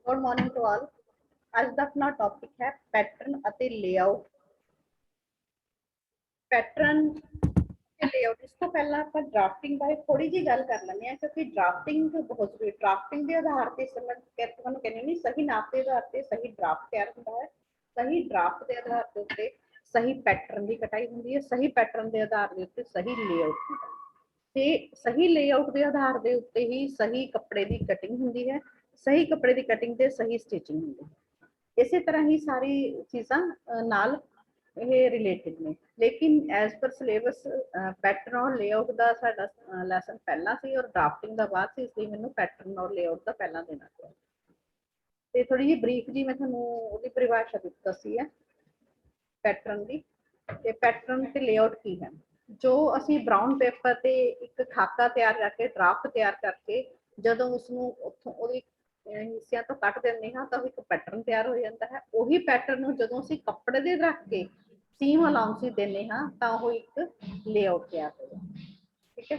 Good morning to all. आज का अपना टॉपिक है पैटर्न ਅਤੇ लेआउट। पैटर्न ਤੇ लेआउट ਇਸ ਤੋਂ ਪਹਿਲਾਂ ਆਪਾਂ ਡਰਾਫਟਿੰਗ ਬਾਰੇ ਥੋੜੀ ਜੀ ਗੱਲ ਕਰ ਲੈਂਦੇ ਹਾਂ, ਕਿਉਂਕਿ ਡਰਾਫਟਿੰਗ ਬਹੁਤ ਜ਼ਰੂਰੀ। ਡਰਾਫਟਿੰਗ ਦੇ ਆਧਾਰ ਤੇ ਤੁਹਾਨੂੰ ਕਹਿੰਦੇ ਨਹੀਂ, ਸਹੀ ਨਾਪ ਦੇ ਆਧਾਰ ਤੇ ਸਹੀ ਡਰਾਫਟ ਤਿਆਰ ਹੁੰਦਾ ਹੈ। ਸਹੀ ਡਰਾਫਟ ਦੇ ਆਧਾਰ ਦੇ ਉੱਤੇ ਸਹੀ ਪੈਟਰਨ ਦੀ ਕਟਾਈ ਹੁੰਦੀ ਹੈ। ਸਹੀ ਪੈਟਰਨ ਦੇ ਆਧਾਰ ਦੇ ਉੱਤੇ ਸਹੀ ਲੇਆउट ਹੁੰਦਾ ਹੈ ਤੇ ਸਹੀ ਲੇਆउट ਦੇ ਆਧਾਰ ਦੇ ਉੱਤੇ ਹੀ ਸਹੀ ਕੱਪੜੇ ਦੀ ਕਟਿੰਗ ਹੁੰਦੀ ਹੈ। ਸਹੀ ਕੱਪੜੇ ਦੀ ਕਟਿੰਗ ਤੇ ਸਹੀ ਸਟਿਚਿੰਗ ਹੁੰਦੀ ਹੈ। ਇਸੇ ਤਰ੍ਹਾਂ ਹੀ ਸਾਰੀ ਚੀਜ਼ਾਂ ਨਾਲ ਇਹ ਰਿਲੇਟਡ ਨੇ। ਲੇਕਿਨ ਐਜ਼ ਪਰ ਸਿਲੇਬਸ ਪੈਟਰਨ ਔਰ ਲੇਆउट ਦਾ ਸਾਡਾ ਲੈਸਨ ਪਹਿਲਾਂ ਸੀ ਔਰ ਡਰਾਫਟਿੰਗ ਦਾ ਬਾਅਦ ਸੀ, ਇਸ ਲਈ ਮੈਨੂੰ ਪੈਟਰਨ ਔਰ ਲੇਆउट ਦਾ ਪਹਿਲਾਂ ਦੇਣਾ ਪਿਆ। ਤੇ ਥੋੜੀ ਜਿਹੀ ਬਰੀਫ ਜੀ ਮੈਂ ਤੁਹਾਨੂੰ ਉਹਦੀ ਪਰਿਭਾਸ਼ਾ ਦੱਸੀ ਹੈ ਪੈਟਰਨ ਦੀ। ਤੇ ਪੈਟਰਨ ਤੇ ਲੇਆउट ਕੀ ਹੈ? ਜੋ ਅਸੀਂ ਬਰਾਊਨ ਪੇਪਰ ਤੇ ਇੱਕ ਖਾਕਾ ਤਿਆਰ ਕਰਕੇ, ਡਰਾਫਟ ਤਿਆਰ ਕਰਕੇ ਜਦੋਂ ਉਸਨੂੰ ਉੱਥੋਂ ਉਹਦੀ ਹਿੱਸਿਆਂ ਤੋਂ ਕੱਟ ਦਿੰਦੇ ਹਾਂ ਤਾਂ ਇੱਕ ਪੈਟਰਨ ਤਿਆਰ ਹੋ ਜਾਂਦਾ ਹੈ। ਉਹੀ ਪੈਟਰਨ ਨੂੰ ਜਦੋਂ ਅਸੀਂ ਕੱਪੜੇ ਦੇ ਰੱਖ ਕੇ ਸੀਮ ਅਲਾਉਂਸ ਦਿੰਦੇ ਹਾਂ ਤਾਂ ਉਹ ਇੱਕ ਲੇਆउट ਤਿਆਰ ਹੋ ਜਾਂਦਾ। ਠੀਕ ਹੈ,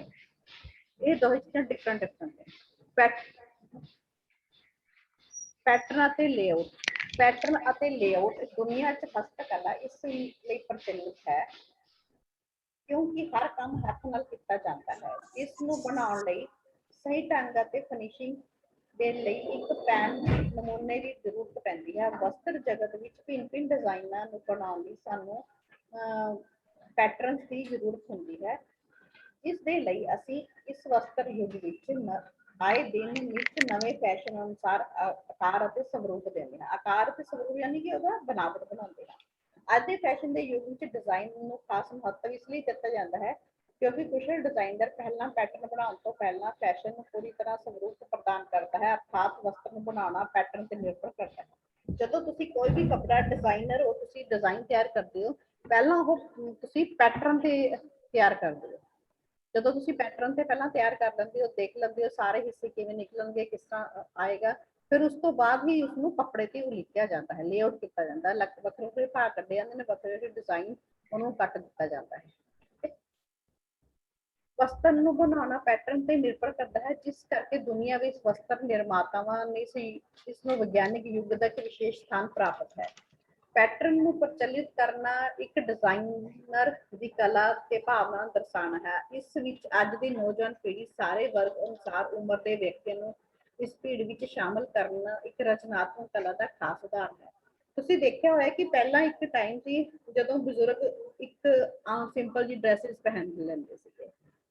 ਇਹ ਦੋ ਚੀਜ਼ਾਂ ਡਿਫਰੈਂਟ ਨੇ। ਪੈਟਰਨ ਅਤੇ ਲੇਆउट। ਪੈਟਰਨ ਅਤੇ ਲੇਆउट ਦੁਨੀਆ 'ਚ ਹਸਤਕਲਾ ਇਸ ਲਈ ਪ੍ਰਚਲਿਤ ਹੈ ਕਿਉਂਕਿ ਹਰ ਕੰਮ ਹੱਥ ਨਾਲ ਕੀਤਾ ਜਾਂਦਾ ਹੈ। ਇਸ ਨੂੰ ਬਣਾਉਣ ਲਈ ਸਹੀ ਢੰਗ ਅਤੇ ਫਿਨਿਸ਼ਿੰਗ ਦੇ ਲਈ ਇੱਕ ਪੈਨ ਨਮੂਨੇ ਦੀ ਜ਼ਰੂਰਤ ਪੈਂਦੀ ਹੈ। ਵਸਤਰ ਜਗਤ ਵਿੱਚ ਭਿੰਨ-ਭਿੰਨ ਡਿਜ਼ਾਈਨਾਂ ਨੂੰ ਬਣਾਉਣ ਲਈ ਸਾਨੂੰ ਪੈਟਰਨਸ ਦੀ ਜ਼ਰੂਰਤ ਹੁੰਦੀ ਹੈ। ਇਸ ਦੇ ਲਈ ਅਸੀਂ ਇਸ ਵਸਤਰ ਯੁੱਗ ਵਿੱਚ ਆਏ ਦਿਨ ਨਿਤ ਨਵੇਂ ਫੈਸ਼ਨ ਅਨੁਸਾਰ ਆਕਾਰ ਅਤੇ ਸਵਰੂਪ ਦਿੰਦੇ ਹਾਂ। ਆਕਾਰ ਅਤੇ ਸਵਰੂਪ ਯਾਨੀ ਕਿ ਉਹਦਾ ਬਣਾਵਟ ਬਣਾਉਂਦੇ ਹਾਂ। ਅੱਜ ਦੇ ਫੈਸ਼ਨ ਦੇ ਯੁੱਗ ਵਿੱਚ ਡਿਜ਼ਾਈਨ ਨੂੰ ਖਾਸ ਮਹੱਤਵ ਇਸ ਲਈ ਦਿੱਤਾ ਜਾਂਦਾ ਹੈ ਕਿਉਂਕਿ ਕੁਸ਼ਲ ਡਿਜ਼ਾਈਨਰ ਪਹਿਲਾਂ ਪੈਟਰਨ ਬਣਾਉਣ ਤੋਂ ਪਹਿਲਾਂ ਫੈਸ਼ਨ ਨੂੰ ਪੂਰੀ ਤਰ੍ਹਾਂ ਸਵਰੂਪ ਪ੍ਰਦਾਨ ਕਰਦਾ ਹੈ, ਅਰਥਾਤ ਵਸਤਰ ਨੂੰ ਬਣਾਉਣਾ ਪੈਟਰਨ ਤੇ ਨਿਰਭਰ ਕਰਦਾ ਹੈ। ਜਦੋਂ ਤੁਸੀਂ ਕੋਈ ਵੀ ਕੱਪੜਾ ਡਿਜ਼ਾਈਨਰ ਹੋ, ਤੁਸੀਂ ਡਿਜ਼ਾਈਨ ਤਿਆਰ ਕਰਦੇ ਹੋ, ਪਹਿਲਾਂ ਉਹ ਤੁਸੀਂ ਪੈਟਰਨ ਤੇ ਤਿਆਰ ਕਰਦੇ ਹੋ। ਜਦੋਂ ਤੁਸੀਂ ਪੈਟਰਨ ਤੇ ਪਹਿਲਾਂ ਤਿਆਰ ਕਰ ਲੈਂਦੇ ਹੋ, ਦੇਖ ਲੈਂਦੇ ਹੋ ਸਾਰੇ ਹਿੱਸੇ ਕਿਵੇਂ ਨਿਕਲਣਗੇ, ਕਿਸ ਤਰ੍ਹਾਂ ਆਏਗਾ, ਫਿਰ ਉਸ ਤੋਂ ਬਾਅਦ ਹੀ ਉਸਨੂੰ ਕੱਪੜੇ ਤੇ ਉਲੀਕਿਆ ਜਾਂਦਾ ਹੈ, ਲੇਆउट ਕੀਤਾ ਜਾਂਦਾ ਹੈ। ਵੱਖਰੇ ਵੱਖਰੇ ਭਾਗ ਕੱਢੇ ਜਾਂਦੇ ਨੇ, ਵੱਖਰੇ ਵੱਖਰੇ ਡਿਜ਼ਾਈਨ ਉਹਨੂੰ ਕੱਟ ਦਿੱਤਾ ਜਾਂਦਾ ਹੈ। ਵਸਤਰ ਨੂੰ ਬਣਾਉਣਾ ਪੈਟਰਨ ਤੇ ਨਿਰਭਰ ਕਰਦਾ ਹੈ, ਜਿਸ ਕਰਕੇ ਦੁਨੀਆ ਵਿੱਚ ਵਸਤਰ ਨਿਰਮਾਤਾਵਾਂ ਨੇ ਇਸ ਨੂੰ ਵਿਗਿਆਨਿਕ ਯੁੱਗ ਦਾ ਇੱਕ ਵਿਸ਼ੇਸ਼ ਸਥਾਨ ਪ੍ਰਾਪਤ ਹੈ। ਪੈਟਰਨ ਨੂੰ ਪ੍ਰਚਲਿਤ ਕਰਨਾ ਇੱਕ ਡਿਜ਼ਾਈਨਰ ਦੀ ਕਲਾ ਤੇ ਭਾਵਨਾ ਦਰਸਾਉਣਾ ਹੈ। ਇਸ ਵਿੱਚ ਅੱਜ ਦੀ ਨੌਜਵਾਨ ਪੀੜ੍ਹੀ ਸਾਰੇ ਵਰਗ ਅਨੁਸਾਰ ਉਮਰ ਦੇ ਵਿਅਕਤੀਆਂ ਨੂੰ ਇਸ ਭੀੜ ਵਿੱਚ ਸ਼ਾਮਲ ਕਰਨਾ ਇੱਕ ਰਚਨਾਤਮਕ ਕਲਾ ਦਾ ਖਾਸ ਉਦਾਹਰਨ ਹੈ। ਤੁਸੀਂ ਦੇਖਿਆ ਹੋਇਆ ਕਿ ਪਹਿਲਾਂ ਇੱਕ ਟਾਈਮ ਸੀ ਜਦੋਂ ਬਜ਼ੁਰਗ ਇੱਕ ਆਮ ਸਿੰਪਲ ਜੀ ਡਰੈਸਿਸ ਪਹਿਨ ਲੈਂਦੇ ਸੀਗੇ,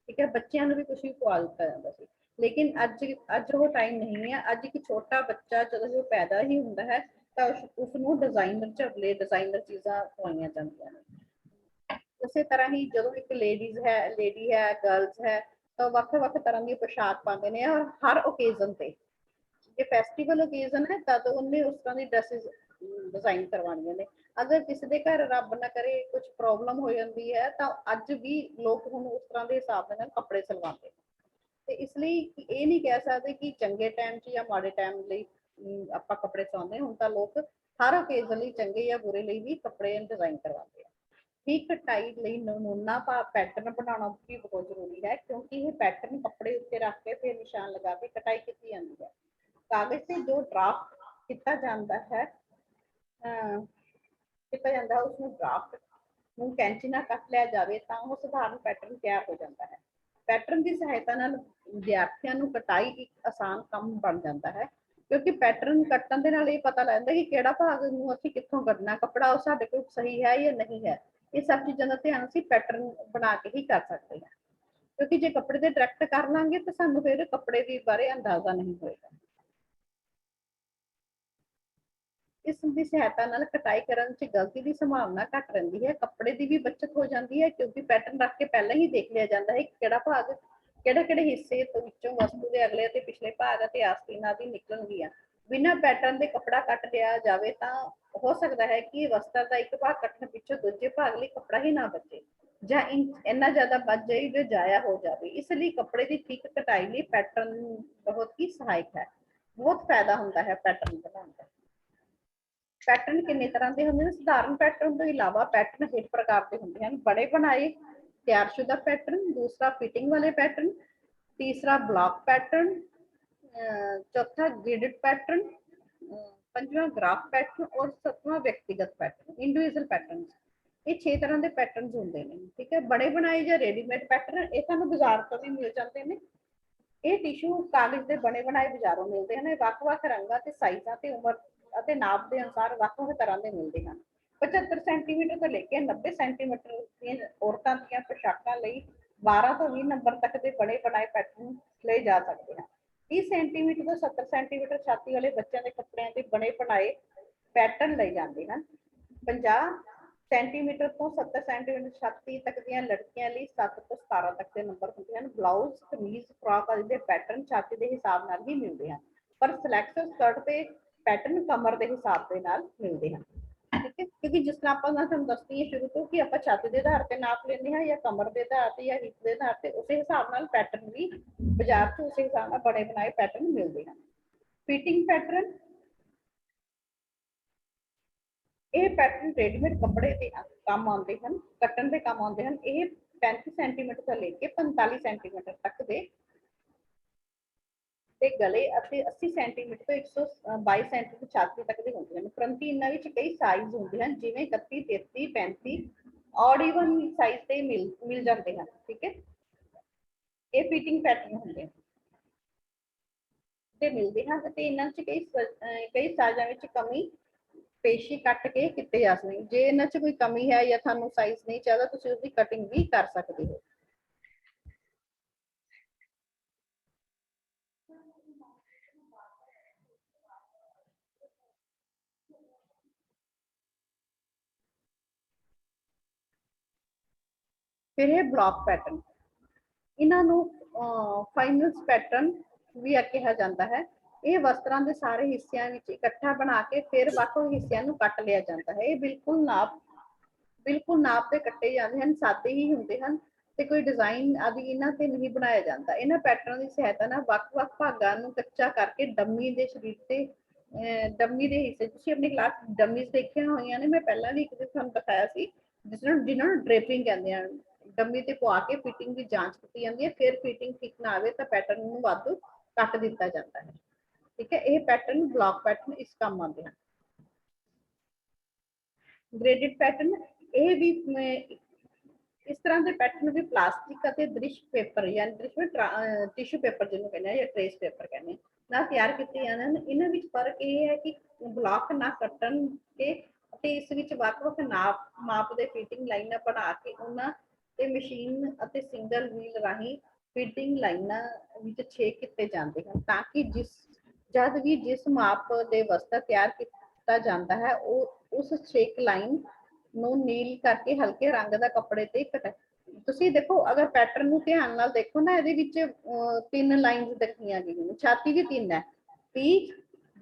ਠੀਕ ਹੈ, ਬੱਚਿਆਂ ਨੂੰ ਵੀ ਕੁਝ ਵੀ ਪਵਾ ਦਿੱਤਾ ਜਾਂਦਾ ਸੀ। ਲੇਕਿਨ ਅੱਜ ਉਹ ਟਾਈਮ ਨਹੀਂ ਹੈ। ਅੱਜ ਇੱਕ ਛੋਟਾ ਬੱਚਾ ਜਦੋਂ ਉਹ ਪੈਦਾ ਹੀ ਹੁੰਦਾ ਹੈ ਤਾਂ ਉਸਨੂੰ ਡਿਜ਼ਾਈਨਰ ਝਬਲੇ, ਡਿਜ਼ਾਈਨਰ ਚੀਜ਼ਾਂ ਪਵਾਈਆਂ ਜਾਂਦੀਆਂ ਨੇ। ਉਸੇ ਤਰ੍ਹਾਂ ਹੀ ਜਦੋਂ ਇੱਕ ਲੇਡੀ ਹੈ, ਗਰਲਸ ਹੈ, ਤਾਂ ਵੱਖ-ਵੱਖ ਤਰ੍ਹਾਂ ਦੀ ਪੋਸ਼ਾਕ ਪਾਉਂਦੇ ਨੇ ਔਰ ਹਰ ਓਕੇਜ਼ਨ ਤੇ, ਜੇ ਫੈਸਟੀਵਲ ਓਕੇਜ਼ਨ ਹੈ ਤਦ ਉਹਨੇ ਉਸ ਤਰ੍ਹਾਂ ਦੀ ਡਰੈਸਿਸ ਡਿਜ਼ਾਈਨ ਕਰਵਾਉਣੀਆਂ ਨੇ। ਅਗਰ ਕਿਸੇ ਦੇ ਘਰ ਰੱਬ ਨਾ ਕਰੇ ਕੁਝ ਪ੍ਰੋਬਲਮ ਹੋ ਜਾਂਦੀ ਹੈ ਤਾਂ ਅੱਜ ਵੀ ਲੋਕ ਹੁਣ ਉਸ ਤਰ੍ਹਾਂ ਦੇ ਹਿਸਾਬ ਦੇ ਨਾਲ ਕੱਪੜੇ ਸਿਲਵਾਉਂਦੇ ਨੇ। ਤੇ ਇਸ ਲਈ ਇਹ ਨਹੀਂ ਕਹਿ ਸਕਦੇ ਕਿ ਚੰਗੇ ਟਾਈਮ 'ਚ ਜਾਂ ਮਾੜੇ ਟਾਈਮ ਲਈ ਆਪਾਂ ਕੱਪੜੇ ਸਿਲਾਉਂਦੇ। ਹੁਣ ਤਾਂ ਲੋਕ ਹਰ ਓਕੇਜ਼ਨ ਲਈ, ਚੰਗੇ ਜਾਂ ਬੁਰੇ ਲਈ ਵੀ ਕੱਪੜੇ ਡਿਜ਼ਾਈਨ ਕਰਵਾਉਂਦੇ ਆ। ਠੀਕ ਕਟਾਈ ਲਈ ਨਮੂਨਾ ਪੈਟਰਨ ਬਣਾਉਣਾ ਵੀ ਬਹੁਤ ਜ਼ਰੂਰੀ ਹੈ ਕਿਉਂਕਿ ਇਹ ਪੈਟਰਨ ਕੱਪੜੇ ਉੱਤੇ ਰੱਖ ਕੇ ਫਿਰ ਨਿਸ਼ਾਨ ਲਗਾ ਕੇ ਕਟਾਈ ਕੀਤੀ ਜਾਂਦੀ ਹੈ। ਕਾਗਜ਼ ਤੇ ਜੋ ਡਰਾਫਟ ਕੀਤਾ ਜਾਂਦਾ ਹੈ ਉਸਨੂੰ ਡਰਾਫਟ ਨੂੰ ਕੈਂਚੀ ਨਾਲ ਕੱਟ ਲਿਆ ਜਾਵੇ ਤਾਂ ਉਹ ਸਧਾਰਨ ਪੈਟਰਨ ਤਿਆਰ ਹੋ ਜਾਂਦਾ ਹੈ। ਪੈਟਰਨ ਦੀ ਸਹਾਇਤਾ ਨਾਲ ਵਿਦਿਆਰਥੀਆਂ ਨੂੰ ਕਟਾਈ ਇੱਕ ਆਸਾਨ ਕੰਮ ਬਣ ਜਾਂਦਾ ਹੈ ਕਿਉਂਕਿ ਪੈਟਰਨ ਕੱਟਣ ਦੇ ਨਾਲ ਇਹ ਪਤਾ ਲੱਗਦਾ ਕਿ ਕਿਹੜਾ ਭਾਗ ਨੂੰ ਅਸੀਂ ਕਿੱਥੋਂ ਕੱਢਣਾ, ਕੱਪੜਾ ਉਹ ਸਾਡੇ ਕੋਲ ਸਹੀ ਹੈ ਜਾਂ ਨਹੀਂ ਹੈ। ਇਹ ਸਭ ਚੀਜ਼ਾਂ ਦਾ ਧਿਆਨ ਅਸੀਂ ਪੈਟਰਨ ਬਣਾ ਕੇ ਹੀ ਕਰ ਸਕਦੇ ਹਾਂ, ਕਿਉਂਕਿ ਜੇ ਕੱਪੜੇ ਤੇ ਡਾਇਰੈਕਟ ਕਰ ਲਾਂਗੇ ਤਾਂ ਸਾਨੂੰ ਫਿਰ ਕੱਪੜੇ ਦੇ ਬਾਰੇ ਅੰਦਾਜ਼ਾ ਨਹੀਂ ਹੋਏਗਾ। ਇਸ ਦੀ ਸਹਾਇਤਾ ਨਾਲ ਕਟਾਈ ਕਰਨ 'ਚ ਗਲਤੀ ਦੀ ਸੰਭਾਵਨਾ ਘੱਟ ਰਹਿੰਦੀ ਹੈ। ਕੱਪੜੇ ਦੀ ਵੀ ਬੱਚਤ ਹੋ ਜਾਂਦੀ ਹੈ ਕਿਉਂਕਿ ਪੈਟਰਨ ਰੱਖ ਕੇ ਪਹਿਲਾਂ ਹੀ ਦੇਖ ਲਿਆ ਜਾਂਦਾ ਹੈ ਕਿ ਕਿਹੜਾ ਭਾਗ, ਕਿਹੜੇ ਹਿੱਸੇ ਤੋਂ ਵਿੱਚੋਂ ਵਸਤੂ ਦੇ ਅਗਲੇ ਅਤੇ ਪਿਛਲੇ ਭਾਗ ਅਤੇ ਆਸਤੀਨਾਂ ਦੀ ਨਿਕਲਣਗੀਆਂ। ਬਿਨਾਂ ਪੈਟਰਨ ਦੇ ਕੱਪੜਾ ਕੱਟ ਲਿਆ ਜਾਵੇ ਤਾਂ ਹੋ ਸਕਦਾ ਹੈ ਕਿ ਵਸਤਰ ਦਾ ਇੱਕ ਭਾਗ ਕੱਟਣ ਪਿੱਛੋਂ ਦੂਜੇ ਭਾਗ ਲਈ ਕੱਪੜਾ ਹੀ ਨਾ ਬਚੇ ਜਾਂ ਇੰਨਾ ਜ਼ਿਆਦਾ ਬਚ ਜਾਏ ਜੋ ਜ਼ਾਇਆ ਹੋ ਜਾਵੇ। ਇਸ ਲਈ ਕੱਪੜੇ ਦੀ ਠੀਕ ਕਟਾਈ ਲਈ ਪੈਟਰਨ ਬਹੁਤ ਹੀ ਸਹਾਇਕ ਹੈ। ਬਹੁਤ ਫਾਇਦਾ ਹੁੰਦਾ ਹੈ ਪੈਟਰਨ ਬਣਾਉਣ ਦਾ। ਪੈਟਰਨ ਕਿੰਨੇ ਤਰ੍ਹਾਂ ਦੇ ਹੁੰਦੇ ਨੇ? ਸਧਾਰਨ ਪੈਟਰਨ ਤੋਂ ਇਲਾਵਾ ਪੈਟਰਨ ਹੇਠ ਪ੍ਰਕਾਰ ਦੇ ਹੁੰਦੇ ਹਨ: ਬੜੇ ਬਣਾਏ ਤਿਆਰਸ਼ੁਦਾ ਪੈਟਰਨ, ਦੂਸਰਾ ਫਿਟਿੰਗ ਵਾਲੇ ਪੈਟਰਨ, ਤੀਸਰਾ ਬਲੌਕ ਪੈਟਰਨ, ਚੌਥਾ ਗ੍ਰਿਡਡ ਪੈਟਰਨ, पंजवां ग्राफ पैटर्न और सतवां व्यक्तिगत पैटर्न इंडिविजुअल पैटर्न। ये 6 तरह के पैटर्न होंगे ने, ठीक है। बने बनाए या रेडीमेड पैटर्न ये सानू बाजार तो भी मिल जाते हैं। ये टिशू कागज के बने बनाए बाजारों मिलते हैं, ਵੱਖ-ਵੱਖ रंगां ते साइज़ां ते उम्र ਅਤੇ नाप के अनुसार ਵੱਖ-ਵੱਖ तरह के मिलते हैं। 75 सेंटीमीटर तो लेके 90 सेंटीमीटर औरतों दी पोशाकों लई 12 तो 20 नंबर तक के बने बनाए पैटर्न ले जा सकते हैं। 30 सेंटीमीटर तो 70 सेंटीमीटर छाती वाले बच्चों के कपड़े के बने बनाए पैटर्न ले जाते हैं। 50 सेंटीमीटर तो 70 सेंटीमीटर छाती तक दी लड़कियां लिए 7 तो 17 तक के नंबर होंगे हैं। ब्लाउज कमीज फ्रॉक आदि के पैटर्न छाती के हिसाब नाल ही मिलते हैं, पर सिलेक्शन स्कर्ट के पैटर्न कमर के हिसाब के नाल मिलते हैं, ठीक है। क्योंकि जिस तरह आप तुहानू दसदी है शुरू तो कि आप छाती के आधार पर नाप लेंगे हैं या कमर के आधार पर या हिप के आधार पर, उस हिसाब नाल पैटर्न भी बाजार से उस हिसाब नाल बने बनाए पैटर्न मिलते हैं। फिटिंग पैटर्न ये पैटर्न रेडीमेड कपड़े के काम आते हैं, कट्टन के काम आते हैं। ये 35 सेंटीमीटर से लेके 45 सेंटीमीटर तक के गले 80 सेंटीमीटर तो 122 सेंटीमीटर छाती तक के होंगे हैं। परंतु इन्हां विच कई साइज होंगे हैं, जिवें 31 33 35 ऑड इवन साइज से मिल जाते हैं, ठीक है। ये फिटिंग पैटर्न होंगे ते मिलते हैं ते इन्हां च कई साइज़ां विच कमी पेशी कट के किते जा सकते। जे इन्हां च कोई कमी है या थानू साइज नहीं चाहिए तुसीं उसकी कटिंग भी कर सकते हो। फिर है ब्लॉक पैटर्न, इन्हां नू फाइनल्स पैटर्न भी कहा जाता है। ये वस्त्रां दे सारे हिस्सिਆਂ ਵਿੱਚ इकट्ठा बना के फिर ਵੱਖ-ਵੱਖ हिस्सिਆਂ ਨੂੰ ਕੱਟ लिया जाता है। ये बिल्कुल नाप ते कट्टे जाते हैं, सादे ही होंगे हैं ते कोई डिजाइन आदि इन्हां ते नहीं बनाया जाता। इन्हां पैटर्न की सहायता नाल ਵੱਖ-ਵੱਖ भागां ਨੂੰ कच्चा करके डमी दे शरीर ते डमी दे हिस्से तुसीं अपनी क्लास डमीज देखियां होईयां ने, मैं पहला भी एक दिन ਤੁਹਾਨੂੰ ਦਿਖਾਇਆ ਸੀ जिन्हां ਨੂੰ ड्रेपिंग कहते हैं। डमी ते पवा के फिटिंग की जांच की जाती है, फिर फिटिंग ठीक ना आवे तो पैटर्न ਨੂੰ ਵਾਧੂ ਕੱਟ ਦਿੱਤਾ ਜਾਂਦਾ है, ठीक है। ये पैटर्न ब्लॉक पैटर्न इस काम आते हैं। ग्रेडेड पैटर्न ये भी इस तरह के पैटर्न भी प्लास्टिक ਅਤੇ दृश्य पेपर यानी दृश्य टिश्यू पेपर जिन्होंने कहते हैं या ट्रेस पेपर कहते हैं ना तैयार किए जाते हैं। इन्हां विच फर्क ये है कि ब्लॉक ना कट्टन के ਅਤੇ ਇਸ ਵਿੱਚ ਵੱਖ-ਵੱਖ ਮਾਪ ਦੇ ਫਿਟਿੰਗ ਲਾਈਨਾਂ ਬਣਾ ਕੇ ਉਹਨਾਂ ਤੇ ਮਸ਼ੀਨ ਅਤੇ ਸਿੰਗਲ ਵੀਲ ਰਾਹੀਂ ਫਿਟਿੰਗ ਲਾਈਨਾਂ ਵਿੱਚ ਛੇਕ ਕੀਤੇ ਜਾਂਦੇ ਹਨ ਤਾਂ ਕਿ ਜਦ ਵੀ ਜਿਸ ਮਾਪ ਦੇ ਵਸਤਰ ਤਿਆਰ ਕੀਤਾ ਜਾਂਦਾ ਹੈ ਉਹ ਉਸ ਛੇਕ ਲਾਈਨ ਨੂੰ ਨੀਲ ਕਰਕੇ ਹਲਕੇ ਰੰਗ ਦਾ ਕੱਪੜੇ ਤੇ ਤੁਸੀਂ ਦੇਖੋ ਅਗਰ ਪੈਟਰਨ ਨੂੰ ਧਿਆਨ ਨਾਲ ਦੇਖੋ ਨਾ ਇਹਦੇ ਵਿੱਚ 3 ਲਾਈਨਸ ਦਿਖੀਆਂ ਗਈਆਂ ਨੇ, ਛਾਤੀ ਵੀ 3 ਹੈ 30